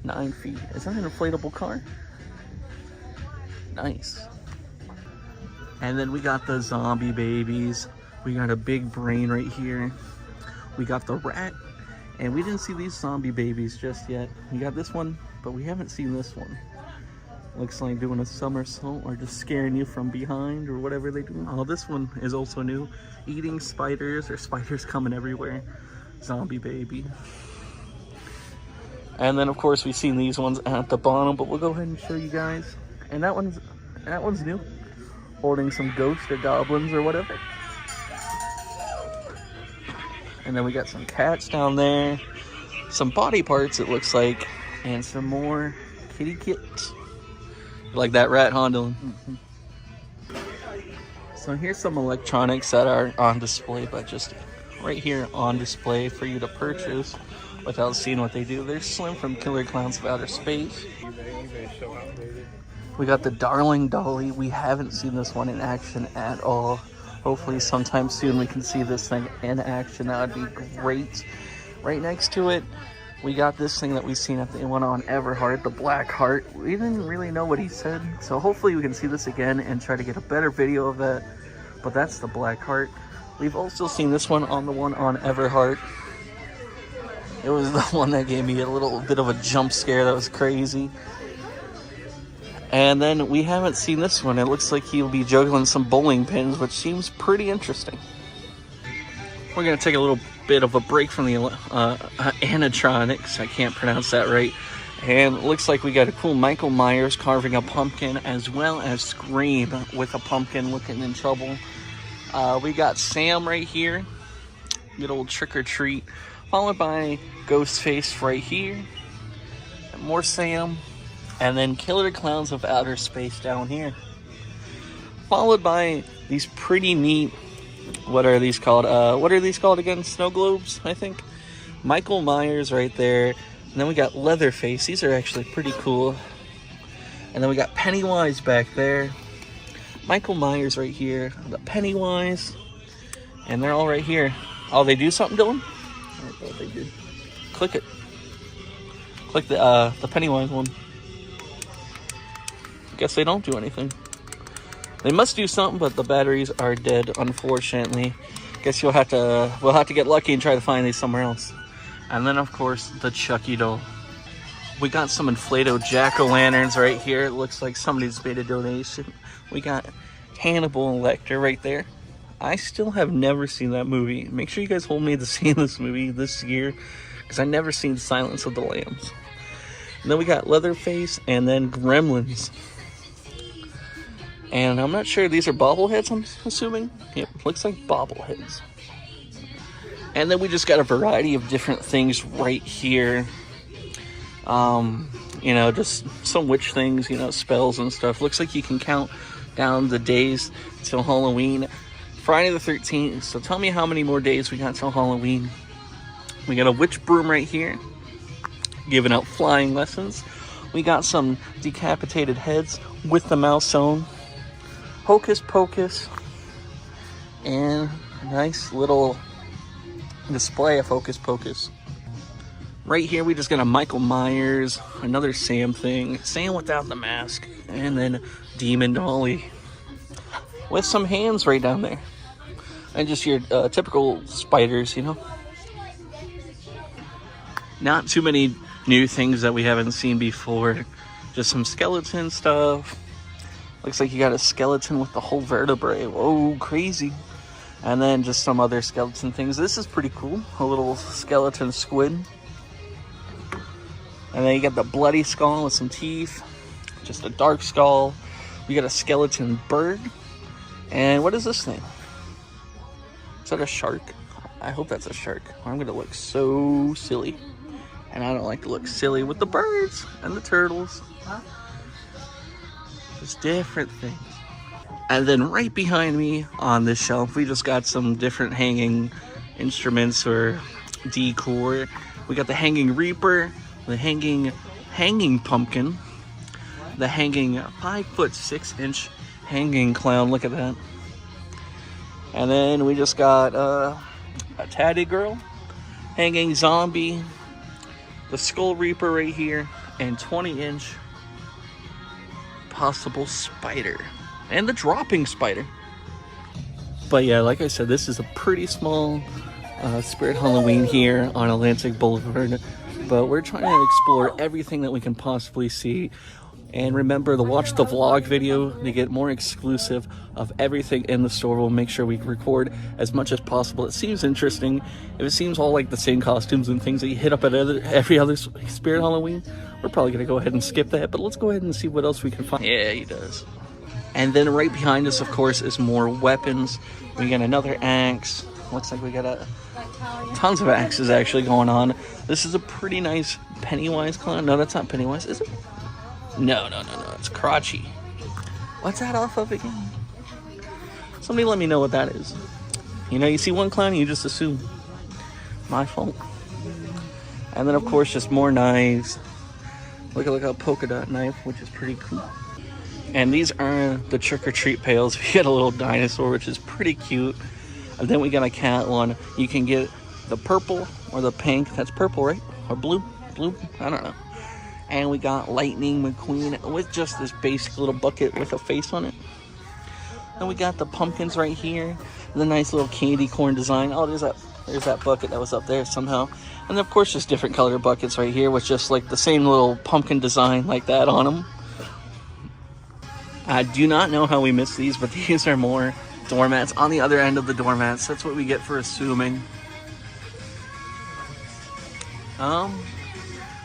9 feet. Is that an inflatable car? Nice. And then we got the zombie babies. We got a big brain right here. We got the rat. And we didn't see these zombie babies just yet. We got this one, but we haven't seen this one. Looks like doing a somersault or just scaring you from behind or whatever they do. Oh, this one is also new. Eating spiders or spiders coming everywhere. Zombie baby. And then of course we've seen these ones at the bottom, but we'll go ahead and show you guys. And that one's new. Holding some ghosts or goblins or whatever. And then we got some cats down there. Some body parts, it looks like. And some more kitty kits. Like that rat, huh, Dylan? So here's some electronics that are on display, but just right here on display for you to purchase without seeing what they do. They're Slim from Killer Clowns of Outer Space. We got the Darling Dolly. We haven't seen this one in action at all. Hopefully sometime soon we can see this thing in action. That would be great. Right next to it, we got this thing that we've seen at the one on Everheart, the Black Heart. We didn't really know what he said, so hopefully we can see this again and try to get a better video of that. But that's the Black Heart. We've also seen this one on the one on Everheart. It was the one that gave me a little bit of a jump scare that was crazy. And then we haven't seen this one. It looks like he'll be juggling some bowling pins, which seems pretty interesting. We're going to take a little bit of a break from the Animatronics. I can't pronounce that right. And it looks like we got a cool Michael Myers carving a pumpkin, as well as Scream with a pumpkin looking in trouble. We got Sam right here. Good old trick or treat. Followed by Ghostface right here. And more Sam. And then Killer Clowns of Outer Space down here. Followed by these pretty neat, what are these called? What are these called again? Snow globes, I think. Michael Myers right there. And then we got Leatherface. These are actually pretty cool. And then we got Pennywise back there. Michael Myers right here. The Pennywise. And they're all right here. Oh, they do something, Dylan? I thought they did. Click it. Click the Pennywise one. Guess they don't do anything. They must do something, but the batteries are dead, unfortunately. Guess we'll have to get lucky and try to find these somewhere else. And then, of course, the Chucky doll. We got some inflatable jack-o'-lanterns right here. It looks like somebody's made a donation. We got Hannibal Lecter right there. I still have never seen that movie. Make sure you guys hold me to seeing this movie this year, because I never seen Silence of the Lambs. And then we got Leatherface, and then Gremlins. And I'm not sure, these are bobbleheads, I'm assuming? Yep, looks like bobbleheads. And then we just got a variety of different things right here. You know, just some witch things, you know, spells and stuff. Looks like you can count down the days till Halloween. Friday the 13th, so tell me how many more days we got till Halloween. We got a witch broom right here, giving out flying lessons. We got some decapitated heads with the mouse sewn. Hocus Pocus, and a nice little display of Hocus Pocus. Right here we just got a Michael Myers, another Sam thing, Sam without the mask, and then Demon Dolly with some hands right down there. And just your typical spiders, you know. Not too many new things that we haven't seen before. Just some skeleton stuff. Looks like you got a skeleton with the whole vertebrae. Whoa, crazy. And then just some other skeleton things. This is pretty cool. A little skeleton squid. And then you got the bloody skull with some teeth. Just a dark skull. We got a skeleton bird. And what is this thing? Is that a shark? I hope that's a shark. I'm gonna look so silly. And I don't like to look silly with the birds and the turtles. Just different things. And then right behind me on this shelf, we just got some different hanging instruments or decor. We got the hanging reaper, the hanging pumpkin, the hanging 5'6" hanging clown. Look at that. And then we just got a tatty girl, hanging zombie, the skull reaper right here, and 20" possible spider, and the dropping spider. But yeah, like I said, this is a pretty small Spirit Halloween here on Atlantic Boulevard, but we're trying to explore everything that we can possibly see. And remember to watch the vlog video to get more exclusive of everything in the store. We'll make sure we record as much as possible. It seems interesting. If it seems all like the same costumes and things that you hit up at every other Spirit Halloween, we're probably going to go ahead and skip that. But let's go ahead and see what else we can find. Yeah, he does. And then right behind us, of course, is more weapons. We got another axe. Looks like we got tons of axes actually going on. This is a pretty nice Pennywise clown. No, that's not Pennywise, is it? No. It's Crotchy. What's that off of again? Somebody let me know what that is. You know, you see one clown and you just assume. My fault. And then, of course, just more knives. Look at a polka dot knife, which is pretty cool. And these are the trick-or-treat pails. We got a little dinosaur, which is pretty cute. And then we got a cat one. You can get the purple or the pink. That's purple, right? Or blue? Blue? I don't know. And we got Lightning McQueen with just this basic little bucket with a face on it. Then we got the pumpkins right here. The nice little candy corn design. Oh, there's that bucket that was up there somehow. And then, of course, just different color buckets right here with just like the same little pumpkin design like that on them. I do not know how we missed these, but these are more doormats on the other end of the doormats. That's what we get for assuming.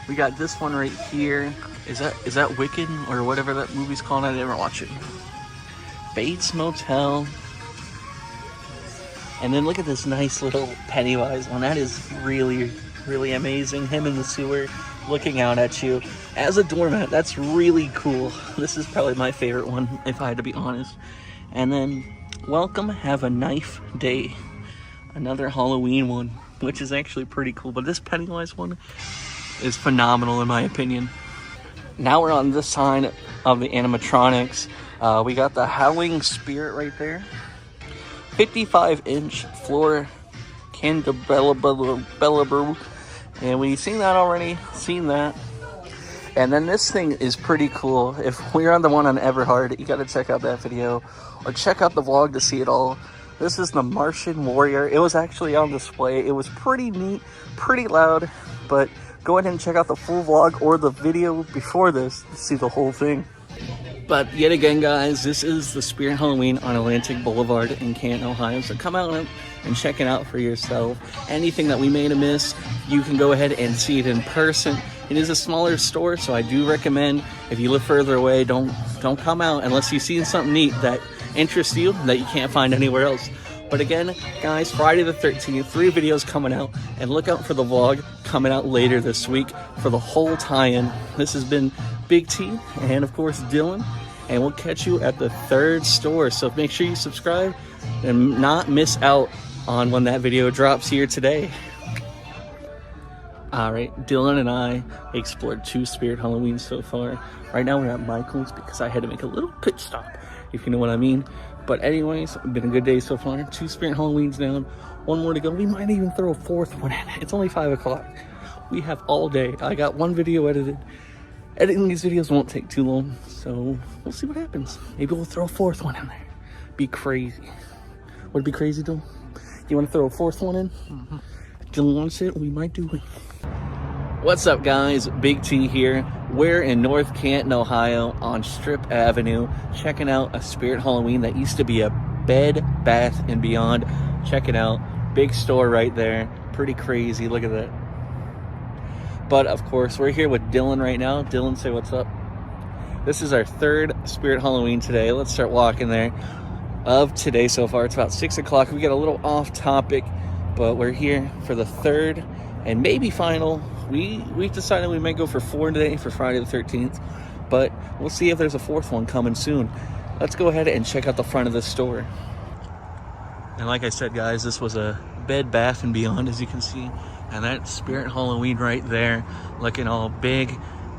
We got this one right here. Is that Wicked or whatever that movie's called? I never watched it. Bates Motel. And then look at this nice little Pennywise one. That is really, really amazing. Him in the sewer looking out at you as a doormat. That's really cool. This is probably my favorite one, if I had to be honest. And then welcome, have a knife day. Another Halloween one, which is actually pretty cool. But this Pennywise one is phenomenal in my opinion. Now we're on this side of the animatronics. We got the Howling Spirit right there. 55" floor candelabra. And we've seen that already. Seen that. And then this thing is pretty cool. If we're on the one on Everhard, you got to check out that video. Or check out the vlog to see it all. This is the Martian Warrior. It was actually on display. It was pretty neat, pretty loud. But go ahead and check out the full vlog or the video before this to see the whole thing. But yet again, guys, this is the Spirit Halloween on Atlantic Boulevard in Canton, Ohio. So come out and check it out for yourself. Anything that we may have missed, you can go ahead and see it in person. It is a smaller store, so I do recommend if you live further away, don't come out unless you've seen something neat that interests you that you can't find anywhere else. But again, guys, Friday the 13th, 3 videos coming out, and look out for the vlog coming out later this week for the whole tie-in. This has been Big T and, of course, Dylan, and we'll catch you at the 3rd store. So make sure you subscribe and not miss out on when that video drops here today. Alright, Dylan and I explored 2 Spirit Halloweens so far. Right now we're at Michael's because I had to make a little pit stop, if you know what I mean. But anyways, it's been a good day so far. 2 Spirit Halloweens down, 1 more to go. We might even throw a 4th one in. It's only 5 o'clock. We have all day. I got 1 video edited. Editing these videos won't take too long, so we'll see what happens. Maybe we'll throw a 4th one in there. Be crazy. Would it be crazy, Dylan? You want to throw a 4th one in? Mm-hmm. Dylan wants it, we might do it. What's up, guys? Big T here. We're in North Canton, Ohio on Strip Avenue, checking out a Spirit Halloween that used to be a Bed, Bath & Beyond. Check it out. Big store right there. Pretty crazy. Look at that. But, of course, we're here with Dylan right now. Dylan, say what's up. This is our 3rd Spirit Halloween today. Let's start walking there. Of today so far, it's about 6 o'clock. We got a little off topic but we're here for the third and maybe final. We've decided we may go for 4 today for Friday the 13th, but we'll see if there's a 4th one coming soon. Let's go ahead and check out the front of this store. And like I said, guys, this was a Bed Bath & Beyond, as you can see. And that Spirit Halloween right there, looking all big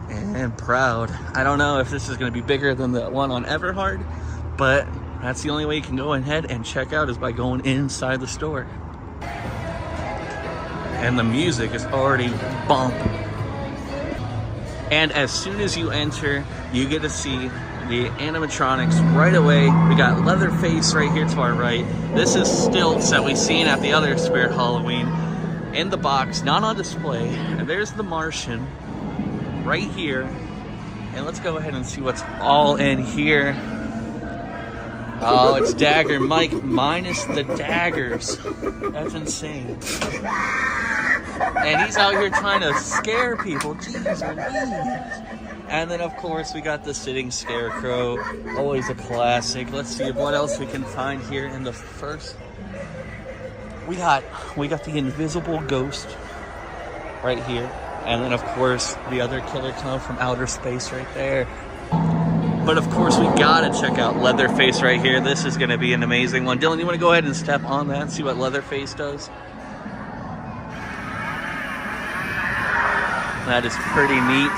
and proud. I don't know if this is going to be bigger than the one on Everhard, but that's the only way you can go ahead and check out is by going inside the store. And the music is already bumping. And as soon as you enter, you get to see the animatronics right away. We got Leatherface right here to our right. This is stilts that we've seen at the other Spirit Halloween in the box, not on display. And there's the Martian right here. And let's go ahead and see what's all in here. Oh, it's Dagger Mike minus the daggers. That's insane. And he's out here trying to scare people. Jeez Louise. And then, of course, we got the Sitting Scarecrow. Always a classic. Let's see what else we can find here in the first. We got the Invisible Ghost right here. And then, of course, the other Killer Clown from outer space right there. But, of course, we gotta check out Leatherface right here. This is gonna be an amazing one. Dylan, you wanna go ahead and step on that and see what Leatherface does? That is pretty neat.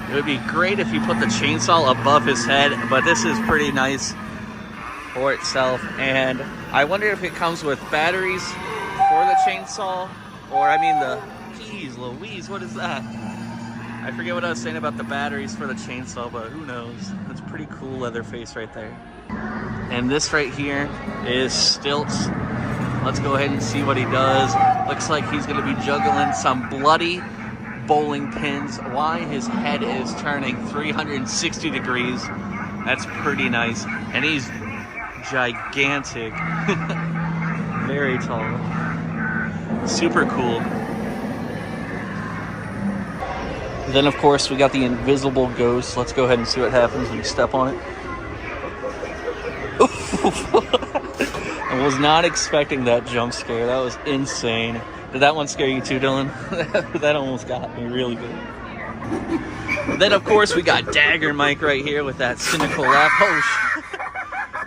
It would be great if you put the chainsaw above his head, but this is pretty nice for itself. And I wonder if it comes with batteries for the chainsaw, or I mean the, geez Louise, what is that? I forget what I was saying about the batteries for the chainsaw, but who knows? That's pretty cool Leatherface right there. And this right here is Stilts. Let's go ahead and see what he does. Looks like he's gonna be juggling some bloody bowling pins. Why his head is turning 360 degrees. That's pretty nice. And he's gigantic. Very tall. Super cool. Then, of course, we got the Invisible Ghost. Let's go ahead and see what happens when you step on it. I was not expecting that jump scare. That was insane. Did that one scare you too, Dylan? That almost got me really good. Then, of course, we got Dagger Mike right here with that cynical laugh. Oh,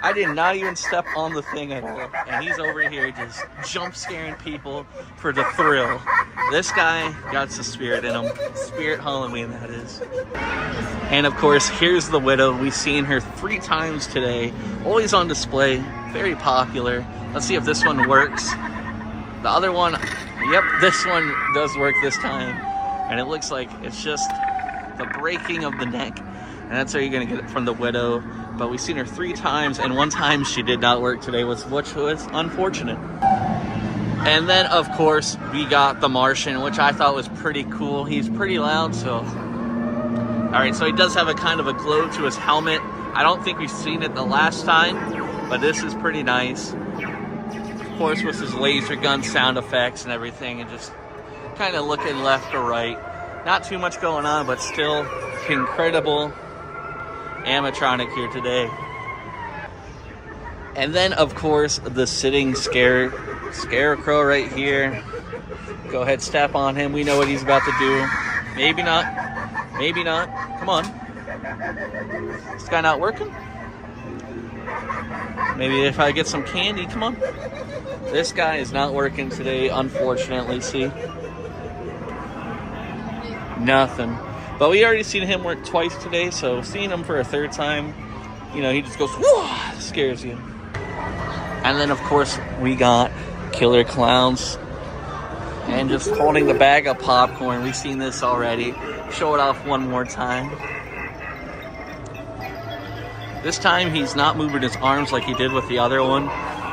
I did not even step on the thing at all. And he's over here just jump scaring people for the thrill. This guy got some spirit in him. Spirit Halloween, that is. And of course, here's the Widow. We've seen her 3 times today. Always on display. Very popular. Let's see if this one works. The other one, yep, this one does work this time. And it looks like it's just the breaking of the neck. And that's how you're going to get it from the Widow. But we've seen her 3 times, and 1 time she did not work today, which was unfortunate. And then, of course, we got the Martian, which I thought was pretty cool. He's pretty loud, so... Alright, so he does have a kind of a glow to his helmet. I don't think we've seen it the last time, but this is pretty nice. Of course, with his laser gun sound effects and everything, and just kind of looking left or right. Not too much going on, but still incredible animatronic here today. And then, of course, the Sitting Scarecrow right here. Go ahead, step on him. We know what he's about to do. Maybe not. Maybe not. Come on. This guy not working? Maybe if I get some candy. Come on. This guy is not working today, unfortunately. See? Nothing. But we already seen him work twice today, so seeing him for a 3rd time, you know, he just goes, whoa, scares you. And then, of course, we got Killer Clowns. And just holding the bag of popcorn. We've seen this already. Show it off one more time. This time, he's not moving his arms like he did with the other one.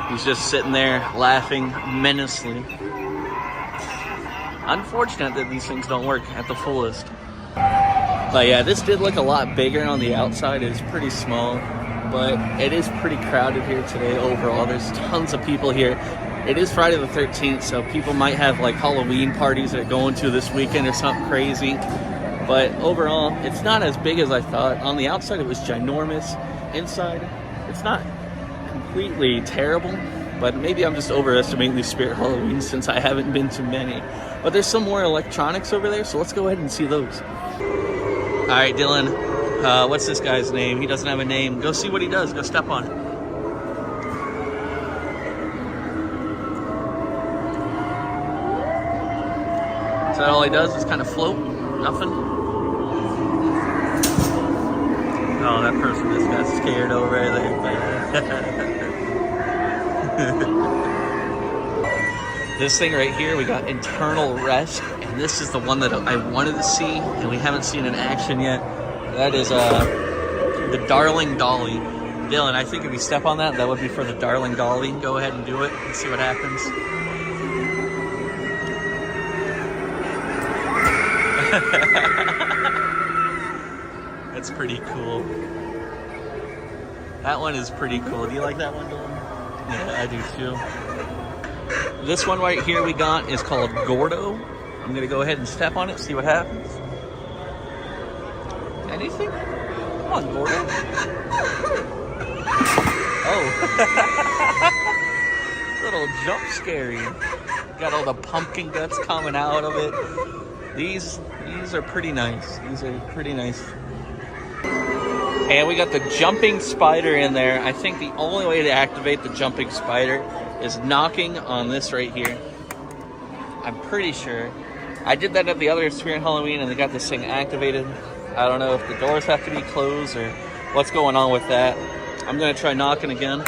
He's just sitting there laughing menacingly. Unfortunate that these things don't work at the fullest. But yeah, this did look a lot bigger on the outside. It's pretty small, but it is pretty crowded here today overall. There's tons of people here. It is Friday the 13th, so people might have like Halloween parties they're going to this weekend or something crazy. But overall, it's not as big as I thought. On the outside, it was ginormous. Inside, it's not completely terrible, But maybe I'm just overestimating these Spirit Halloween since I haven't been to many. But there's some more electronics over there, so let's go ahead and see those. All right, Dylan, what's this guy's name? He doesn't have a name. Go see what he does. Go step on it. Is that all he does? Is kind of float? Nothing? Oh, that person just got scared over there. This thing right here, we got Internal Rest, and this is the one that I wanted to see, and we haven't seen in action yet. That is the Darling Dolly. Dylan, I think if you step on that, that would be for the Darling Dolly. Go ahead and do it and see what happens. That's pretty cool. That one is pretty cool. Do you like that one, Dylan? Yeah, I do too. This one right here we got is called Gordo. I'm gonna go ahead and step on it, see what happens. Anything? Come on, Gordo. Oh. Little jump scary. Got all the pumpkin guts coming out of it. These are pretty nice. These are pretty nice. And we got the jumping spider in there. I think the only way to activate the jumping spider is knocking on this right here. I'm pretty sure. I did that at the other Spirit Halloween and they got this thing activated. I don't know if the doors have to be closed or what's going on with that. I'm gonna try knocking again.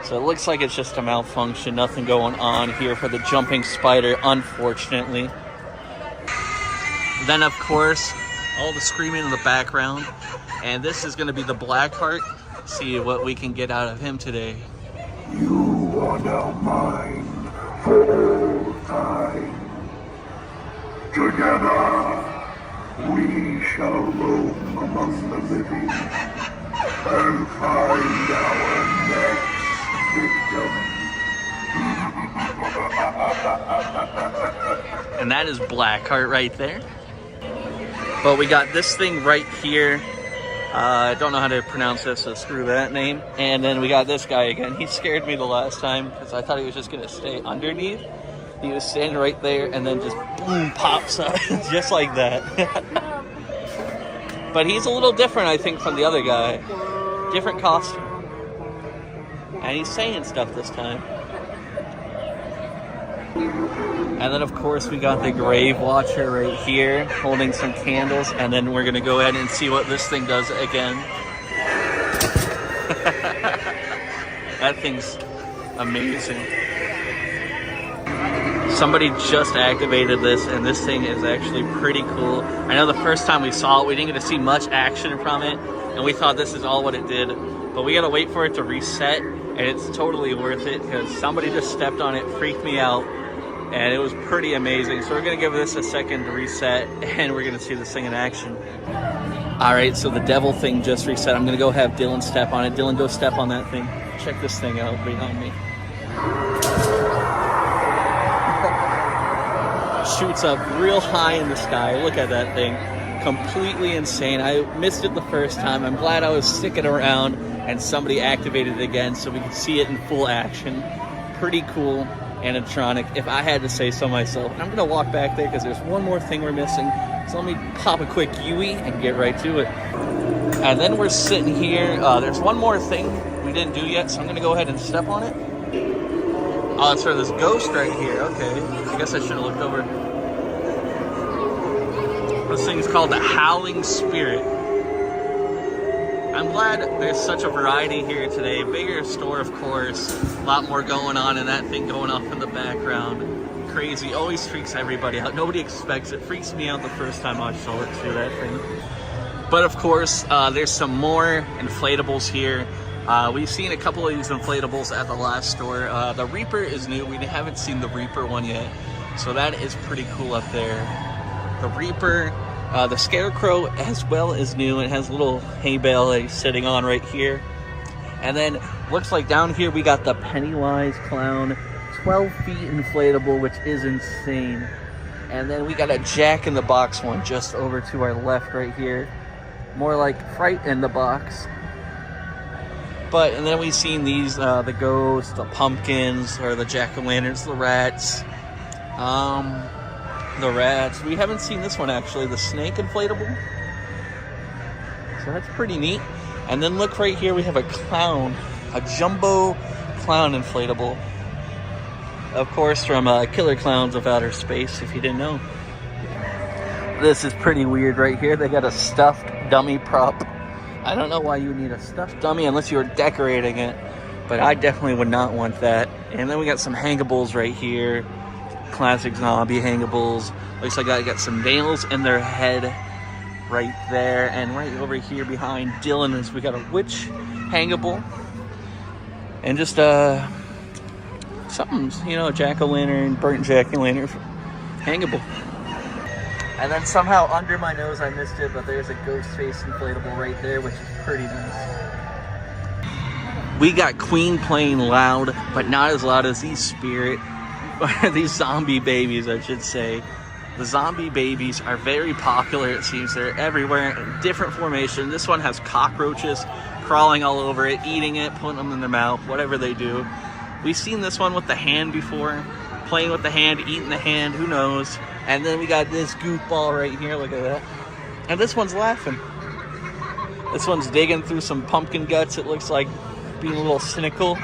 So it looks like it's just a malfunction, nothing going on here for the jumping spider, unfortunately. Then of course, all the screaming in the background. And this is gonna be the Blackheart. See what we can get out of him today. You are now mine for all time. Together, we shall roam among the living and find our next victim. And that is Blackheart right there. But we got this thing right here. I don't know how to pronounce this, so screw that name. And then we got this guy again. He scared me the last time because I thought he was just gonna stay underneath. He was standing right there and then just boom, pops up just like that. But he's a little different, I think, from the other guy. Different costume. And he's saying stuff this time. And then, of course, we got the Grave Watcher right here, holding some candles. And then we're going to go ahead and see what this thing does again. That thing's amazing. Somebody just activated this, and this thing is actually pretty cool. I know the first time we saw it, we didn't get to see much action from it, and we thought this is all what it did. But we got to wait for it to reset, and it's totally worth it because somebody just stepped on it, freaked me out. And it was pretty amazing. So we're gonna give this a second to reset and we're gonna see this thing in action. All right, so the devil thing just reset. I'm gonna go have Dylan step on it. Dylan, go step on that thing. Check this thing out behind me. Shoots up real high in the sky. Look at that thing. Completely insane. I missed it the first time. I'm glad I was sticking around and somebody activated it again so we could see it in full action. Pretty cool. Animatronic, if I had to say so myself. And I'm gonna walk back there because there's one more thing we're missing. So let me pop a quick Yui and get right to it. And then we're sitting here. There's one more thing we didn't do yet, so I'm gonna go ahead and step on it. Oh, it's for this ghost right here. Okay, I guess I should have looked over. This thing's called the Howling Spirit. I'm glad there's such a variety here today. Bigger store, of course. A lot more going on and that thing going off in the background. Crazy. Always freaks everybody out. Nobody expects it. Freaks me out the first time I saw it too, that thing. But of course, there's some more inflatables here. We've seen a couple of these inflatables at the last store. The Reaper is new. We haven't seen the Reaper one yet. So that is pretty cool up there. The Reaper. The Scarecrow as well is new. It has a little hay bale that he's sitting on right here. And then looks like down here we got the Pennywise Clown, 12 feet inflatable, which is insane. And then we got a Jack in the Box one just over to our left right here. More like Fright in the Box. But, and then we've seen these, the ghosts, the pumpkins, or the jack-o'-lanterns, the rats. We haven't seen this one actually, the snake inflatable. So that's pretty neat. And then look right here, we have a clown, a jumbo clown inflatable. Of course, from Killer Clowns of Outer Space, if you didn't know. This is pretty weird right here. They got a stuffed dummy prop. I don't know why you would need a stuffed dummy unless you were decorating it, but I definitely would not want that. And then we got some hangables right here. Classic zombie hangables. Looks like I got some nails in their head right there. And right over here behind Dylan is we got a witch hangable. And just something, you know, jack-o'-lantern, burnt jack-o'-lantern hangable. And then somehow under my nose I missed it, but there's a ghost face inflatable right there, which is pretty nice. We got Queen playing loud, but not as loud as these these zombie babies, I should say. The zombie babies are very popular, it seems. They're everywhere in different formation. This one has cockroaches crawling all over it, eating it, putting them in their mouth, whatever they do. We've seen this one with the hand before, playing with the hand, eating the hand, who knows. And then we got this goofball right here, look at that. And this one's laughing. This one's digging through some pumpkin guts, it looks like, being a little cynical.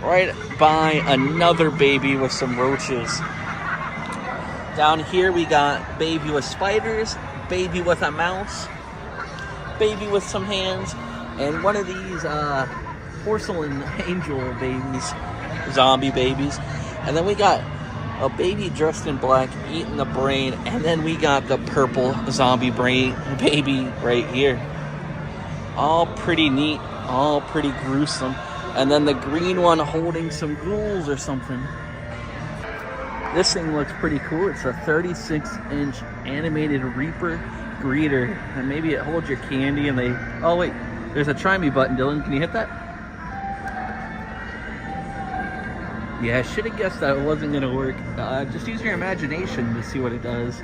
Right by another baby with some roaches. Down here we got baby with spiders, baby with a mouse, baby with some hands, and one of these porcelain angel babies, zombie babies. And then we got a baby dressed in black eating the brain, and then we got the purple zombie brain baby right here. All pretty neat, all pretty gruesome. And then the green one holding some ghouls or something. This thing looks pretty cool. It's a 36-inch animated Reaper greeter, and maybe it holds your candy and they... Oh wait, there's a try me button, Dylan. Can you hit that? Yeah, I should have guessed that it wasn't going to work. Just use your imagination to see what it does.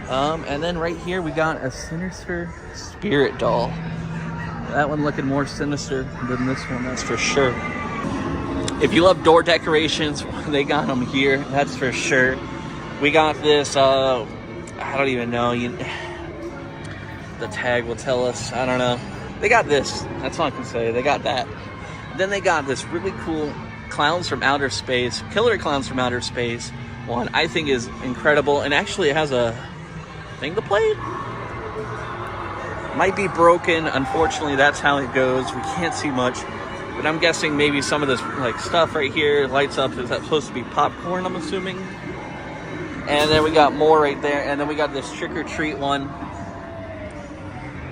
And then right here we got a sinister spirit doll. That one looking more sinister than this one, that's for sure. If you love door decorations, they got them here, that's for sure. We got this, I don't even know. The tag will tell us, I don't know. They got this, that's all I can say, they got that. Then they got this really cool Clowns from Outer Space, Killer Clowns from Outer Space one. I think is incredible, and actually it has a thing to play. Might be broken, unfortunately that's how it goes. We can't see much, but I'm guessing maybe some of this like stuff right here lights up. Is that supposed to be popcorn, I'm assuming? And then we got more right there, and then we got this trick or treat one,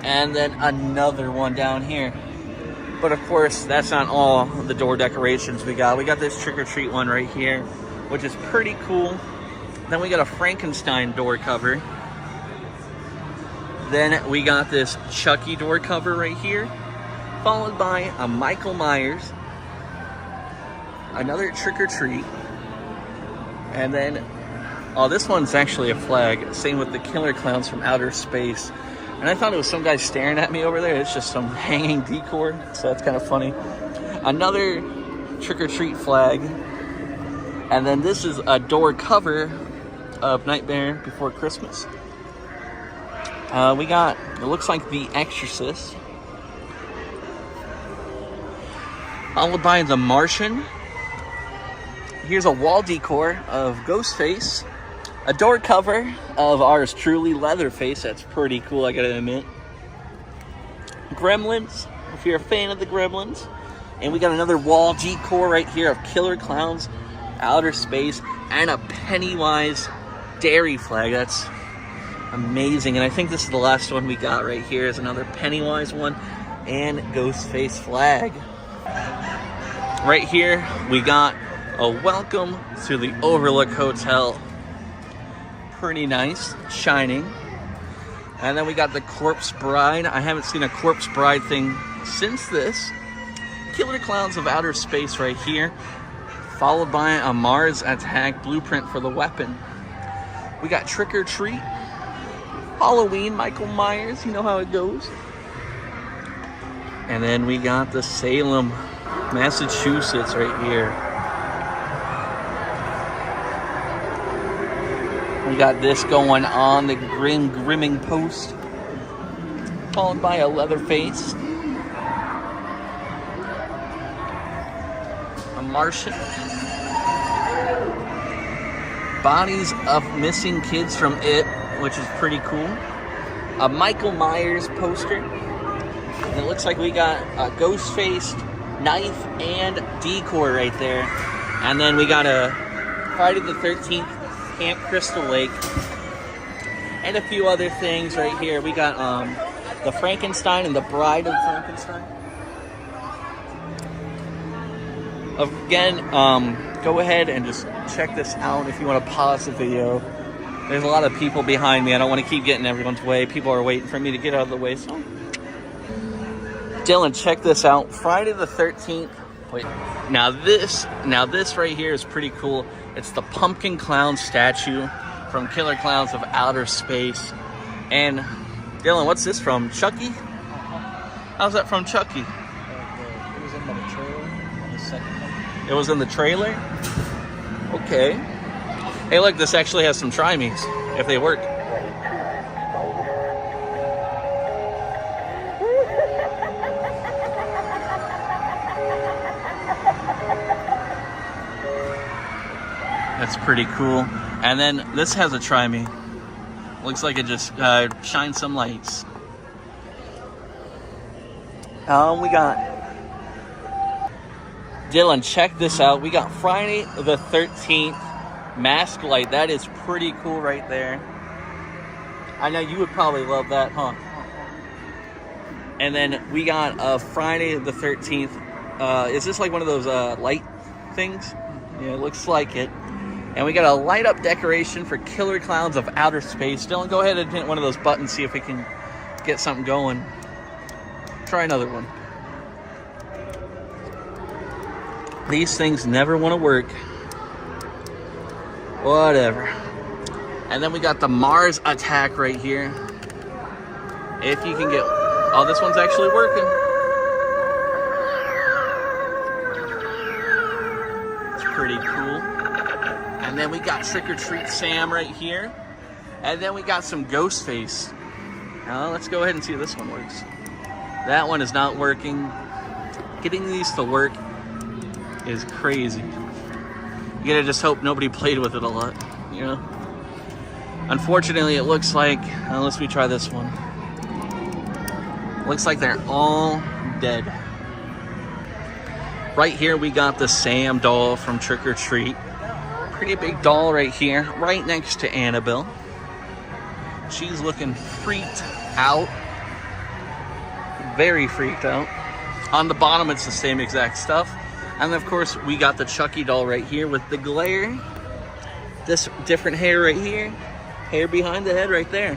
and then another one down here. But of course that's not all the door decorations we got. We got this trick or treat one right here, which is pretty cool. Then we got a Frankenstein door cover. Then we got this Chucky door cover right here, followed by a Michael Myers, another Trick or Treat, and then, oh, this one's actually a flag, same with the Killer Clowns from Outer Space. And I thought it was some guy staring at me over there. It's just some hanging decor, so that's kind of funny. Another Trick or Treat flag, and then this is a door cover of Nightmare Before Christmas. We got, it looks like The Exorcist, followed by The Martian. Here's a wall decor of Ghostface, a door cover of ours truly, Leatherface. That's pretty cool, I gotta admit. Gremlins, if you're a fan of the Gremlins. And we got another wall decor right here of Killer Clowns, Outer Space, and a Pennywise dairy flag. That's amazing. And I think this is the last one we got right here is another Pennywise one and Ghostface flag. Right here we got a welcome to the Overlook Hotel. Pretty nice, shining. And then we got the Corpse Bride. I haven't seen a Corpse Bride thing since this. Killer Clowns of Outer Space right here, followed by a Mars Attack blueprint for the weapon. We got Trick or Treat, Halloween, Michael Myers, you know how it goes. And then we got the Salem, Massachusetts right here. We got this going on the grimming post, followed by a Leatherface, a Martian, bodies of missing kids from It, which is pretty cool, a Michael Myers poster, and it looks like we got a ghost-faced knife and decor right there, and then we got a Friday the 13th Camp Crystal Lake, and a few other things right here. We got the Frankenstein and the Bride of Frankenstein. Again, go ahead and just check this out if you want to pause the video. There's a lot of people behind me. I don't want to keep getting everyone's way. People are waiting for me to get out of the way. So, Dylan, check this out. Friday the 13th. Wait. Now this right here is pretty cool. It's the Pumpkin Clown statue from Killer Clowns of Outer Space. And Dylan, what's this from? Chucky? How's that from Chucky? It was in the trailer on the second one. It was in the trailer? Okay. Hey, look, this actually has some try-me's, if they work. That's pretty cool. And then this has a try-me. Looks like it just shines some lights. We got... Dylan, check this out. We got Friday the 13th mask light. That is pretty cool right there. I know you would probably love that, huh? And then we got Friday the 13th. Is this like one of those light things? Yeah, it looks like it. And we got a light up decoration for Killer Clowns of Outer Space. Dylan, go ahead and hit one of those buttons, see if we can get something going. Try another one. These things never want to work. Whatever. And then we got the Mars Attack right here. If you can get... Oh, this one's actually working. It's pretty cool. And then we got Trick or Treat Sam right here. And then we got some Ghostface. Now let's go ahead and see if this one works. That one is not working. Getting these to work is crazy. You gotta just hope nobody played with it a lot, you know? Unfortunately, it looks like, unless we try this one, looks like they're all dead. Right here, we got the Sam doll from Trick or Treat. Pretty big doll right here, right next to Annabelle. She's looking freaked out. Very freaked out. On the bottom, it's the same exact stuff. And of course, we got the Chucky doll right here with the glare. This different hair right here. Hair behind the head right there.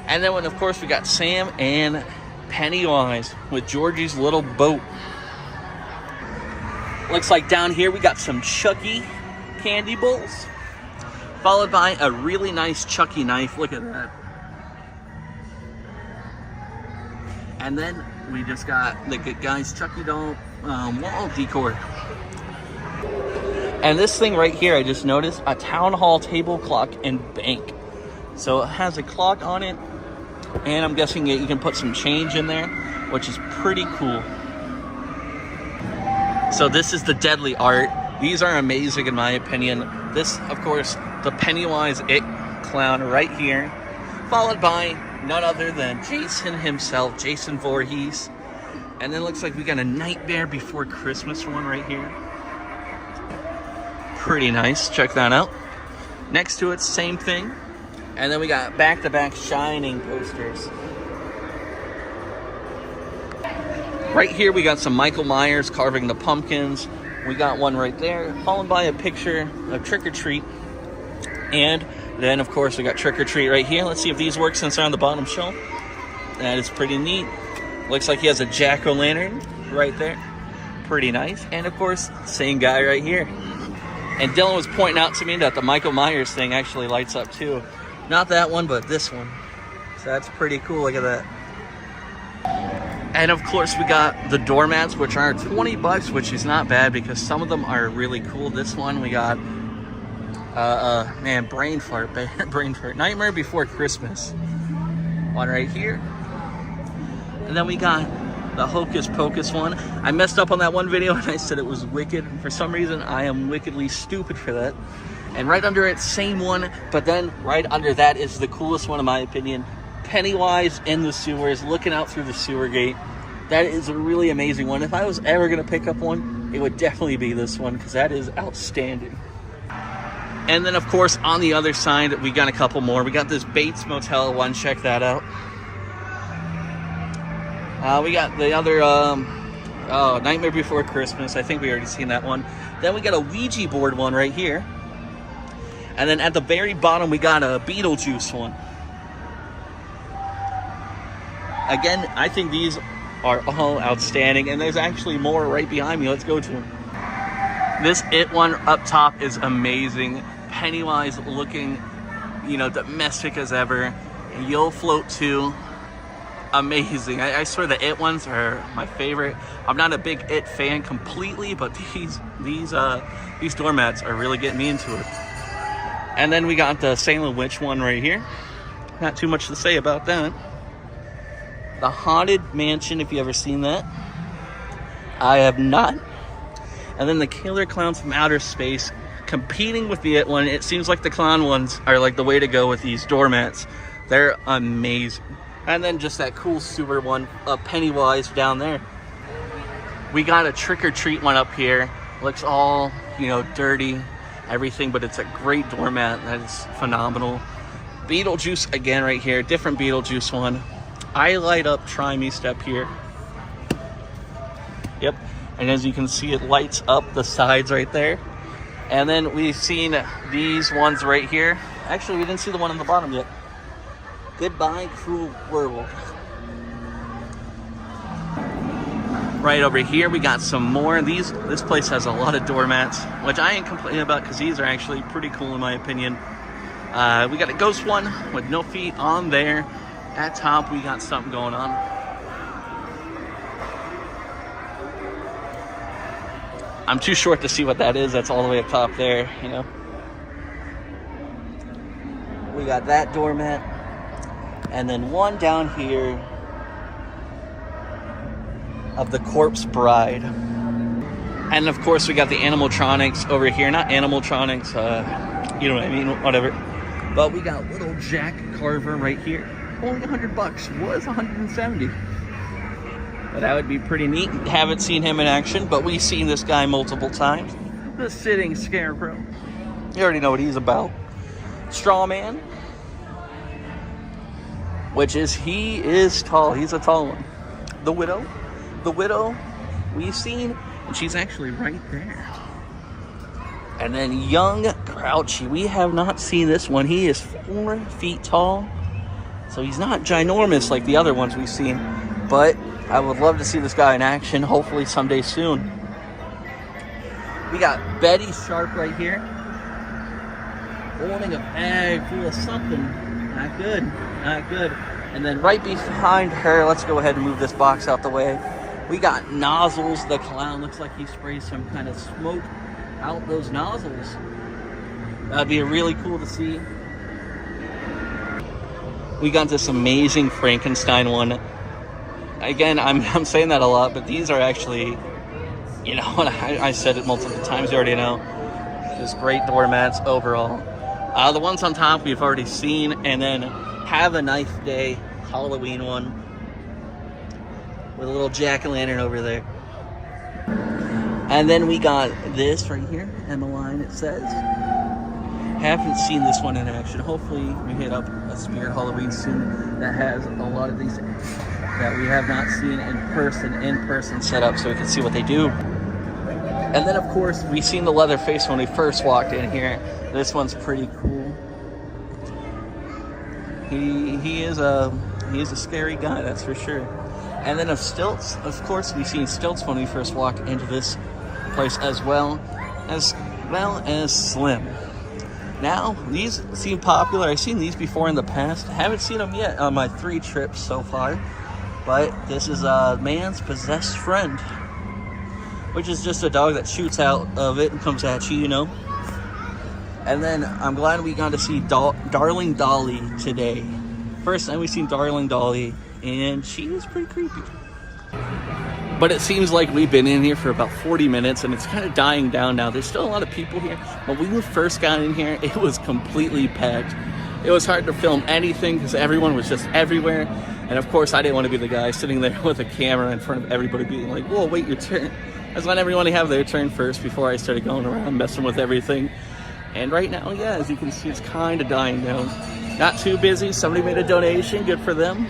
And then, of course, we got Sam and Pennywise with Georgie's little boat. Looks like down here we got some Chucky candy bowls, followed by a really nice Chucky knife. Look at that. And then we just got the Good Guys Chucky doll wall decor. And this thing right here, I just noticed a town hall table clock and bank. So it has a clock on it, and I'm guessing you can put some change in there, which is pretty cool. So this is the Deadly Art. These are amazing in my opinion. This, of course, the Pennywise It clown right here, followed by none other than Jason himself, Jason Voorhees. And then it looks like we got a Nightmare Before Christmas one right here. Pretty nice, check that out. Next to it, same thing. And then we got back-to-back Shining posters. Right here we got some Michael Myers carving the pumpkins. We got one right there, followed by a picture of Trick or Treat. And then, of course, we got Trick or Treat right here. Let's see if these work since they're on the bottom shelf. That is pretty neat. Looks like he has a jack-o'-lantern right there. Pretty nice. And, of course, same guy right here. And Dylan was pointing out to me that the Michael Myers thing actually lights up, too. Not that one, but this one. So that's pretty cool. Look at that. And of course we got the doormats, which are 20 bucks, which is not bad because some of them are really cool. This one we got, man, brain fart, Nightmare Before Christmas. One right here. And then we got the Hocus Pocus one. I messed up on that one video and I said it was wicked. For some reason, I am wickedly stupid for that. And right under it, same one, but then right under that is the coolest one in my opinion. Pennywise in the sewers, looking out through the sewer gate. That is a really amazing one. If I was ever gonna pick up one, it would definitely be this one because that is outstanding. And then of course, on the other side, we got a couple more. We got this Bates Motel one, check that out. We got the other, Nightmare Before Christmas. I think we already seen that one. Then we got a Ouija board one right here. And then at the very bottom, we got a Beetlejuice one. Again, I think these are all outstanding, and there's actually more right behind me. Let's go to them. This It one up top is amazing. Pennywise looking, you know, domestic as ever. You'll Float 2, amazing. I swear the It ones are my favorite. I'm not a big It fan completely, but these doormats are really getting me into it. And then we got the Salem Witch one right here. Not too much to say about that. The Haunted Mansion, if you ever seen that. I have not. And then the Killer Clowns from Outer Space, competing with the It one. It seems like the clown ones are like the way to go with these doormats. They're amazing. And then just that cool sewer one, Pennywise down there. We got a Trick or Treat one up here. Looks all, you know, dirty, everything, but it's a great doormat. That is phenomenal. Beetlejuice again right here, different Beetlejuice one. I light up Try Me Step here. Yep, and as you can see, it lights up the sides right there. And then we've seen these ones right here. Actually, we didn't see the one on the bottom yet. Goodbye, Cruel World. Right over here, we got some more. This place has a lot of doormats, which I ain't complaining about because these are actually pretty cool in my opinion. We got a ghost one with no feet on there. At top, we got something going on. I'm too short to see what that is. That's all the way up top there, you know. We got that doormat. And then one down here of the Corpse Bride. And of course, we got the Animatronics over here. Not Animatronics, you know what I mean, whatever. But we got little Jack Carver right here. Only 100 bucks, was 170. But that would be pretty neat. Haven't seen him in action, but we've seen this guy multiple times. The Sitting Scarecrow. You already know what he's about. Straw Man. He is tall. He's a tall one. The Widow. The Widow, we've seen, and she's actually right there. And then Young Crouchy. We have not seen this one. He is 4 feet tall. So he's not ginormous like the other ones we've seen, but I would love to see this guy in action, hopefully someday soon. We got Betty Sharp right here, holding a bag full of something. Not good, not good. And then right behind her, let's go ahead and move this box out the way. We got Nozzles the Clown. Looks like he sprays some kind of smoke out those nozzles. That'd be really cool to see. We got this amazing Frankenstein one. Again, I'm saying that a lot, but these are actually, you know, I said it multiple times, you already know. Just great doormats overall. The ones on top we've already seen, and then Have a Nice Day Halloween one with a little jack-o'-lantern over there. And then we got this right here, Emmeline, it says. Haven't seen this one in action. Hopefully we hit up a Spirit Halloween soon that has a lot of these that we have not seen in person set up, so we can see what they do. And then of course we seen the Leatherface when we first walked in here. This one's pretty cool. He is a scary guy, that's for sure. And then of Stilts, of course we seen Stilts when we first walked into this place as well as Slim. Now, these seem popular. I've seen these before in the past. Haven't seen them yet on my 3 trips so far. But this is a man's possessed friend, which is just a dog that shoots out of it and comes at you, you know. And then I'm glad we got to see Darling Dolly today. First time we seen Darling Dolly, and she was pretty creepy. But it seems like we've been in here for about 40 minutes, and it's kind of dying down now. There's still a lot of people here, but when we first got in here, it was completely packed. It was hard to film anything because everyone was just everywhere. And of course, I didn't want to be the guy sitting there with a camera in front of everybody being like, whoa, wait your turn. I just want everyone to have their turn first before I started going around messing with everything. And right now, yeah, as you can see, it's kind of dying down. Not too busy. Somebody made a donation. Good for them.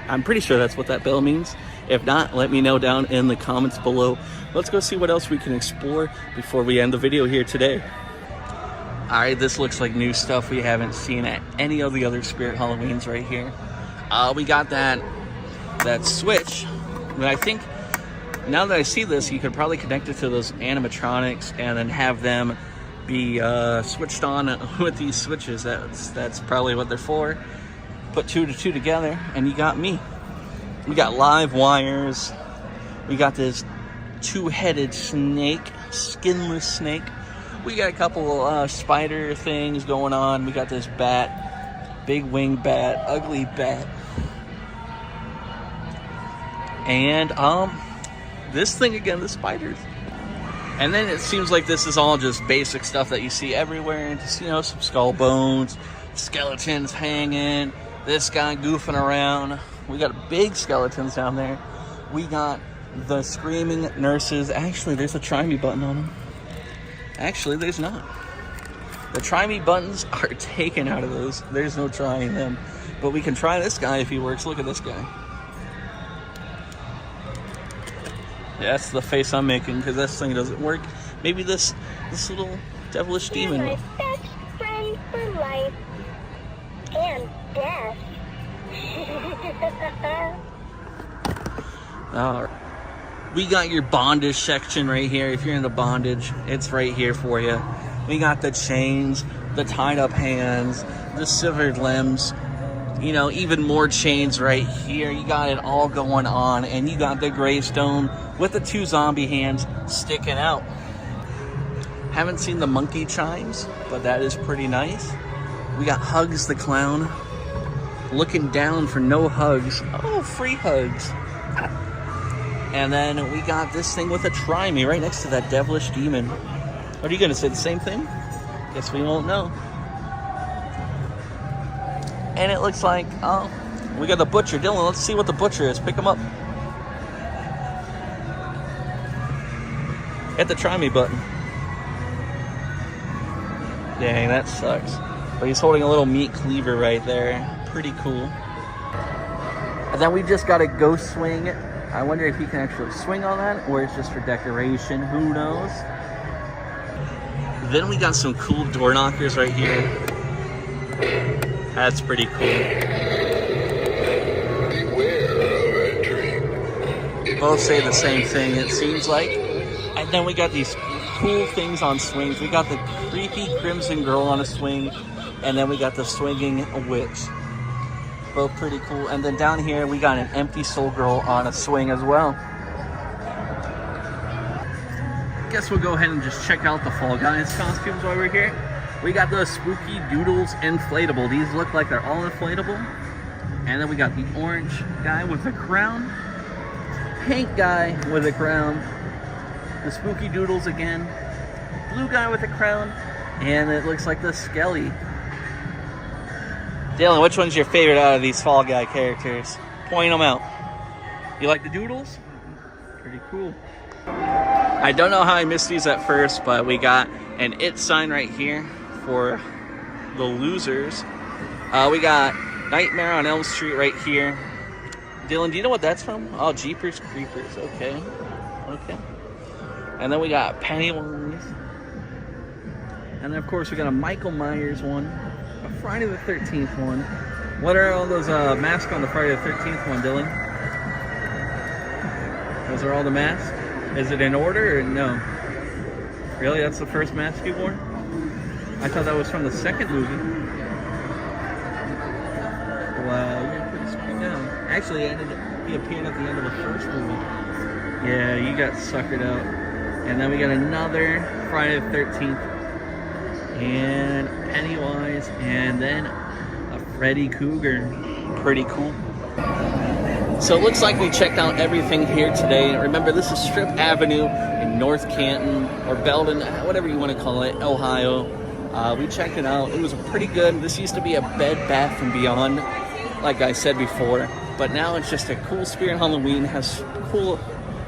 I'm pretty sure that's what that bell means. If not, let me know down in the comments below. Let's go see what else we can explore before we end the video here today. All right, this looks like new stuff we haven't seen at any of the other Spirit Halloweens right here. We got that switch. And I think now that I see this, you could probably connect it to those animatronics and then have them be switched on with these switches. That's probably what they're for. Put 2 to 2 together, and you got me. We got live wires. We got this 2-headed snake, skinless snake. We got a couple spider things going on. We got this bat, big winged bat, ugly bat. And this thing again, the spiders. And then it seems like this is all just basic stuff that you see everywhere. Just, you know, some skull bones, skeletons hanging, this guy goofing around. We got big skeletons down there. We got the screaming nurses. Actually, there's a try me button on them. Actually, there's not. The try me buttons are taken out of those. There's no trying them. But we can try this guy if he works. Look at this guy. Yeah, that's the face I'm making because this thing doesn't work. Maybe this little devilish demon will. My best friend for life and death. All right. We got your bondage section right here. If you're into bondage, it's right here for you. We got the chains, the tied up hands, the severed limbs, you know, even more chains right here. You got it all going on, and you got the gravestone with the 2 zombie hands sticking out. Haven't seen the monkey chimes, but that is pretty nice. We got Hugs the Clown looking down for no hugs. Oh, free hugs. And then we got this thing with a try me right next to that devilish demon. What are you going to say, the same thing? Guess we won't know. And it looks like, oh, we got the butcher. Dylan, let's see what the butcher is. Pick him up. Hit the try me button. Dang, that sucks. But he's holding a little meat cleaver right there. Pretty cool. And then we just got a ghost swing. I wonder if he can actually swing on that or it's just for decoration. Who knows? Then we got some cool door knockers right here. That's pretty cool. Both say the same thing, it seems like. And then we got these cool things on swings. We got the creepy Crimson Girl on a swing. And then we got the swinging witch. Both pretty cool. And then down here, we got an empty soul girl on a swing as well. Guess we'll go ahead and just check out the Fall Guys costumes while we're here. We got the Spooky Doodles inflatable. These look like they're all inflatable. And then we got the orange guy with the crown. Pink guy with a crown. The Spooky Doodles again. Blue guy with a crown. And it looks like the Skelly. Dylan, which one's your favorite out of these Fall Guy characters? Point them out. You like the Doodles? Pretty cool. I don't know how I missed these at first, but we got an It sign right here for the losers. We got Nightmare on Elm Street right here. Dylan, do you know what that's from? Oh, Jeepers Creepers. Okay. Okay. And then we got Pennywise. And then, of course, we got a Michael Myers one. A Friday the 13th one. What are all those masks on the Friday the 13th one, Dylan? Those are all the masks? Is it in order or no? Really? That's the first mask you wore? I thought that was from the second movie. Wow, you're pretty screwed down. Actually, he appeared at the end of the first movie. Yeah, you got suckered out. And then we got another Friday the 13th. And Pennywise. And then a Freddy Krueger. Pretty cool. So it looks like we checked out everything here today. Remember, this is Strip Avenue in North Canton, or Belden, whatever you want to call it, Ohio. We checked it out. It was pretty good. This used to be a Bed Bath & Beyond, like I said before. But now it's just a cool Spirit Halloween. Has cool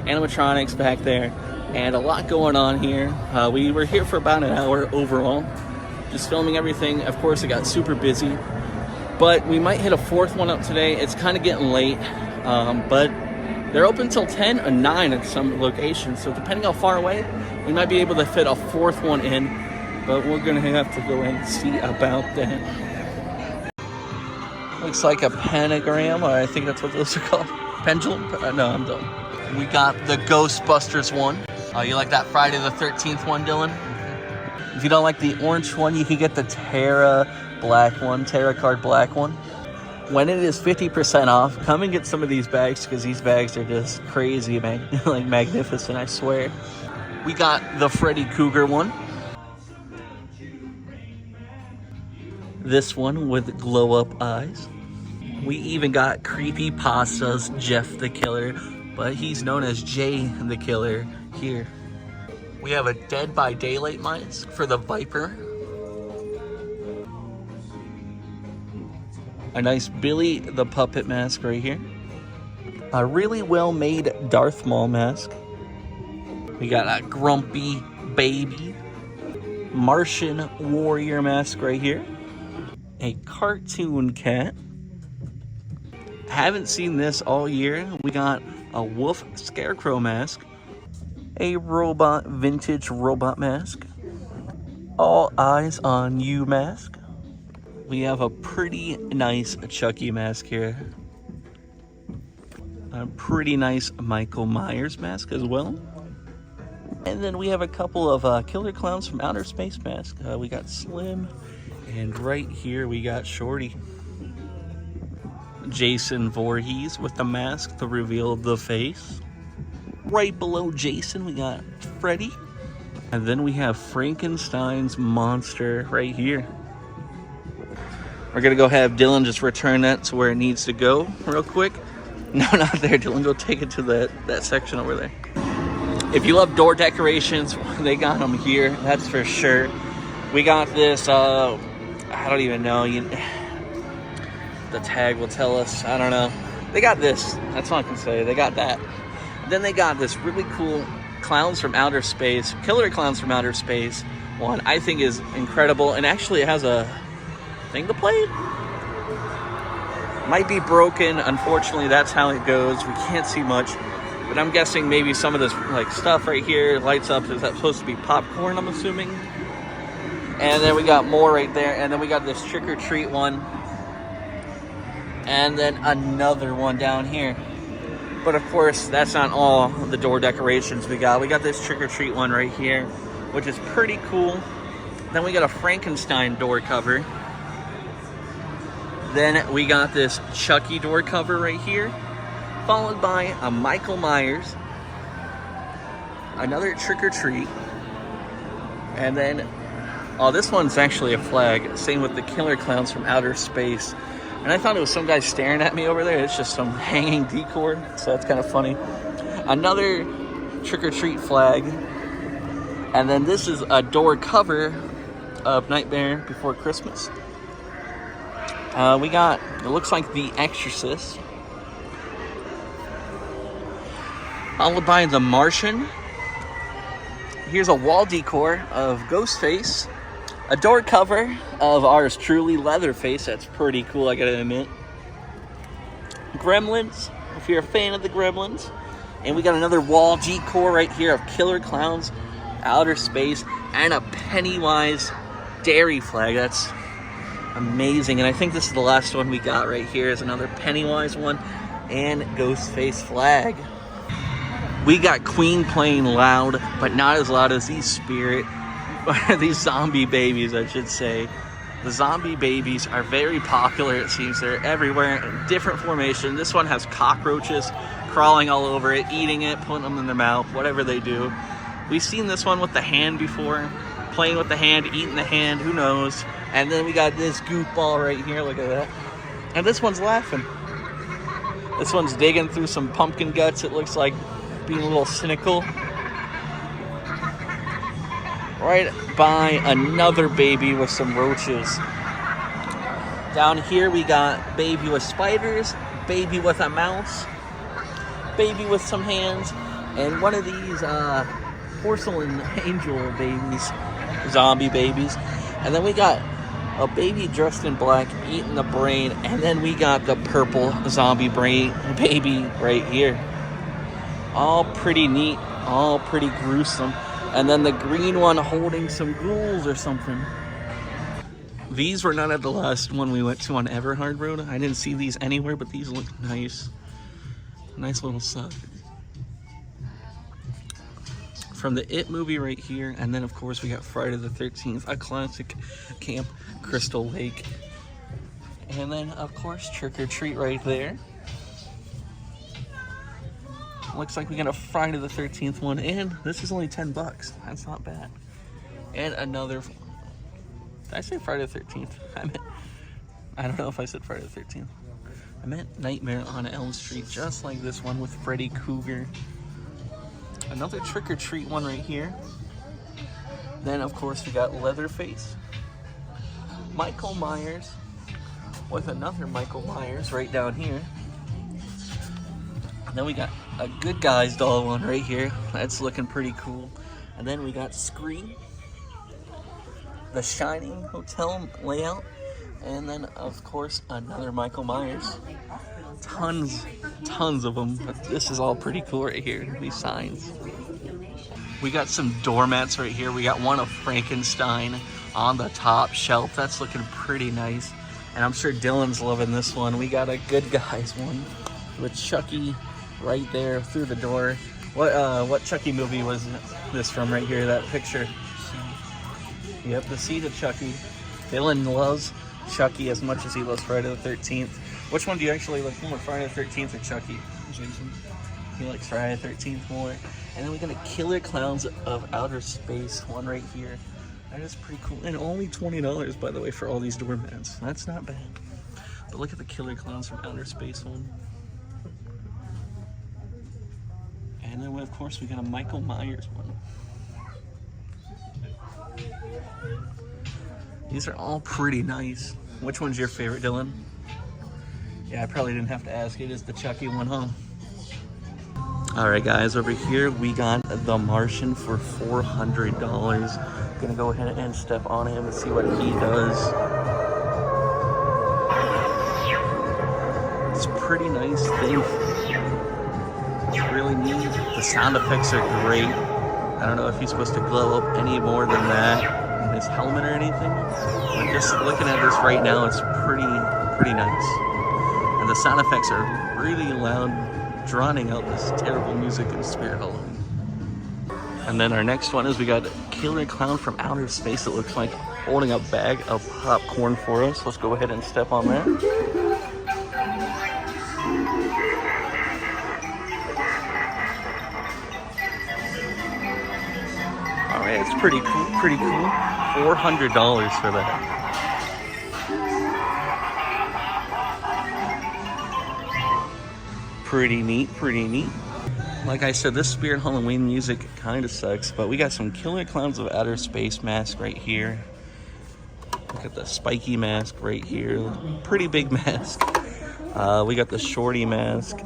animatronics back there. And a lot going on here. We were here for about an hour overall. Just filming everything. Of course, it got super busy. But we might hit a fourth one up today. It's kind of getting late. But they're open till 10 or 9 at some locations. So depending how far away, we might be able to fit a fourth one in. But we're going to have to go in and see about that. Looks like a pentagram, or I think that's what those are called. Pendulum? No, I'm dumb. We got the Ghostbusters one. You like that Friday the 13th one, Dylan? If you don't like the orange one, you can get the Terra card black one. When it is 50% off, come and get some of these bags, because these bags are just crazy, like magnificent, I swear. We got the Freddy Krueger one. This one with glow-up eyes. We even got Creepypasta's Jeff the Killer, but he's known as Jay the Killer here. We have a Dead by Daylight mask for the Viper. A nice Billy the Puppet mask right here. A really well-made Darth Maul mask. We got a Grumpy Baby. Martian Warrior mask right here. A cartoon cat. Haven't seen this all year. We got a Wolf Scarecrow mask. A vintage robot mask. All Eyes on You mask. We have a pretty nice Chucky mask here. A pretty nice Michael Myers mask as well. And then we have a couple of Killer Clowns from Outer Space masks. We got Slim, and right here we got Shorty. Jason Voorhees with the mask to reveal the face. Right below Jason we got Freddy. And then we have Frankenstein's monster right here. We're gonna go have Dylan just return that to where it needs to go real quick. No, not there, Dylan. Go take it to that section over there. If you love door decorations, they got them here, that's for sure. We got this, I don't even know. The tag will tell us, I don't know. They got this, that's all I can say. They got that. Then they got this really cool Clowns from Outer Space, Killer Clowns from Outer Space one. I think is incredible, and actually it has a thing to play. Might be broken, unfortunately. That's how it goes. We can't see much, but I'm guessing maybe some of this like stuff right here lights up. Is that supposed to be popcorn, I'm assuming? And then we got more right there, and then we got this Trick or Treat one, and then another one down here. But of course, that's not all the door decorations we got. We got this Trick or Treat one right here, which is pretty cool. Then we got a Frankenstein door cover. Then we got this Chucky door cover right here, followed by a Michael Myers, another Trick or Treat, and then, oh, this one's actually a flag. Same with the Killer Clowns from Outer Space. And I thought it was some guy staring at me over there. It's just some hanging decor, so that's kind of funny. Another Trick or Treat flag. And then this is a door cover of Nightmare Before Christmas. We got, it looks like The Exorcist, followed by The Martian. Here's a wall decor of Ghostface, a door cover of ours truly, Leatherface. That's pretty cool, I gotta admit. Gremlins, if you're a fan of the Gremlins. And we got another wall decor right here of Killer Clowns, Outer Space, and a Pennywise dairy flag. That's amazing. And I think this is the last one we got right here is another Pennywise one and Ghostface flag. We got Queen playing loud, but not as loud as these these zombie babies, I should say. The zombie babies are very popular, it seems. They're everywhere in different formation. This one has cockroaches crawling all over it, eating it, putting them in their mouth, whatever they do. We've seen this one with the hand before, playing with the hand, eating the hand, who knows. And then we got this goofball right here, look at that. And this one's laughing. This one's digging through some pumpkin guts, it looks like, being a little cynical. Right by another baby with some roaches. Down here we got baby with spiders, baby with a mouse, baby with some hands, and one of these porcelain angel babies, zombie babies. And then we got a baby dressed in black eating the brain, and then we got the purple zombie brain baby right here. All pretty neat, all pretty gruesome. And then the green one holding some ghouls or something. These were not at the last one we went to on Everhard Road. I didn't see these anywhere, but these look nice. Nice little stuff. From the It movie right here, and then of course we got Friday the 13th, a classic Camp Crystal Lake. And then of course Trick or Treat right there. Looks like we got a Friday the 13th one, and this is only $10. That's not bad. And another, did I say Friday the 13th? I don't know if I said Friday the 13th. I meant Nightmare on Elm Street, just like this one with Freddy Krueger. Another Trick or Treat one right here. Then of course we got Leatherface, Michael Myers, with another Michael Myers right down here. And then we got a Good Guys doll one right here. That's looking pretty cool. And then we got Scream, The Shining hotel layout, and then of course another Michael Myers. Tons of them. But this is all pretty cool right here, these signs. We got some doormats right here. We got one of Frankenstein on the top shelf. That's looking pretty nice. And I'm sure Dylan's loving this one. We got a Good Guys one with Chucky right there through the door. What Chucky movie was this from right here, that picture? Yep, the Seed of Chucky. Dylan loves Chucky as much as he loves Friday the 13th. Which one do you actually like more, Friday the 13th or Chucky? Jason? He likes Friday the 13th more. And then we got a Killer Clowns of Outer Space one right here. That is pretty cool. And only $20, by the way, for all these doormats. That's not bad. But look at the Killer Clowns from Outer Space one. And then, of course, we got a Michael Myers one. These are all pretty nice. Which one's your favorite, Dylan? Yeah, I probably didn't have to ask. It is the Chucky one, huh? Alright, guys, over here we got the Martian for $400. Gonna go ahead and step on him and see what he does. It's a pretty nice thing. Really neat. The sound effects are great. I don't know if he's supposed to glow up any more than that in his helmet or anything. But just looking at this right now, it's pretty nice. And the sound effects are really loud, drowning out this terrible music in Spirit Halloween. And then our next one is we got Killer Clown from Outer Space. It looks like holding a bag of popcorn for us. Let's go ahead and step on that. It's pretty cool, $400 for that. Pretty neat. Like I said, this Spirit Halloween music kind of sucks, but we got some Killer Clowns of Outer Space mask right here. Look at the spiky mask right here. Pretty big mask. We got the shorty mask.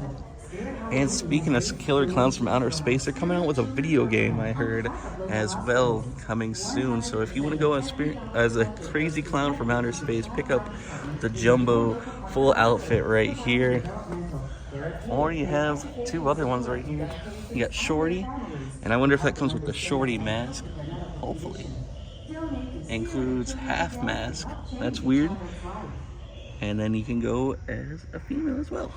And speaking of Killer Clowns from Outer Space, they're coming out with a video game, I heard, as well, coming soon. So if you want to go as a crazy clown from outer space, pick up the jumbo full outfit right here. Or you have two other ones right here. You got Shorty, and I wonder if that comes with the Shorty mask. Hopefully. Includes half mask. That's weird. And then you can go as a female as well.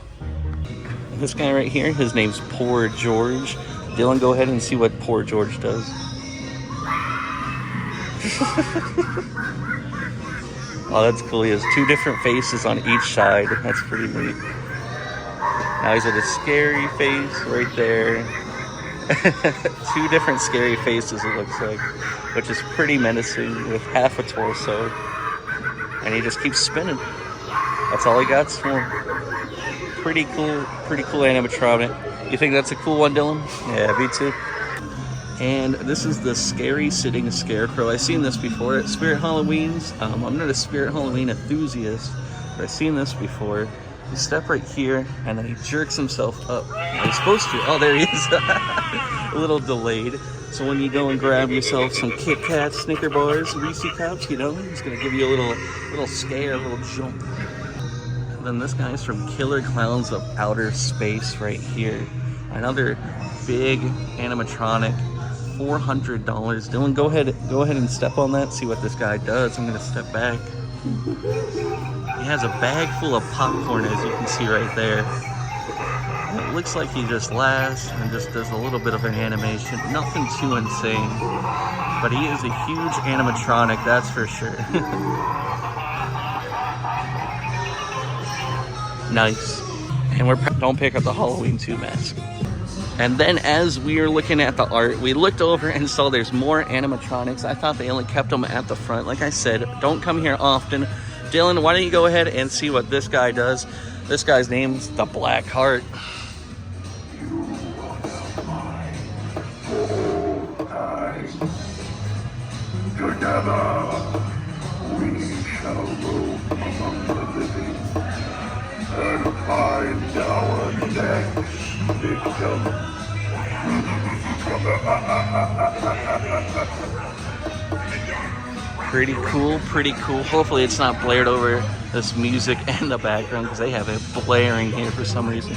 This guy right here, his name's Poor George. Dylan, go ahead and see what Poor George does. Oh, that's cool. He has two different faces on each side. That's pretty neat. Now he's at a scary face right there. Two different scary faces, it looks like, which is pretty menacing with half a torso. And he just keeps spinning. That's all he got for him. Pretty cool animatronic. You think that's a cool one, Dylan? Yeah, me too. And this is the scary sitting scarecrow. I've seen this before at Spirit Halloween's. I'm not a Spirit Halloween enthusiast, but I've seen this before. You step right here, and then he jerks himself up. He's supposed to. Oh, there he is. A little delayed. So when you go and grab yourself some Kit Kats, Snicker bars, Reese Cups, you know, he's gonna give you a little scare, a little jump. And then this guy's from Killer Clowns of Outer Space right here. Another big animatronic. $400. Dylan, go ahead and step on that, see what this guy does. I'm gonna step back. He has a bag full of popcorn, as you can see right there. And it looks like he just laughs and just does a little bit of an animation. Nothing too insane, but he is a huge animatronic, that's for sure. Nice. And don't pick up the Halloween 2 mask. And then as we were looking at the art, we looked over and saw there's more animatronics. I thought they only kept them at the front. Like I said, don't come here often. Dylan, why don't you go ahead and see what this guy does? This guy's name's the Black Heart. Together, we shall move among the living and find our next victim. Pretty cool, pretty cool. Hopefully it's not blared over this music in the background, because they have it blaring here for some reason.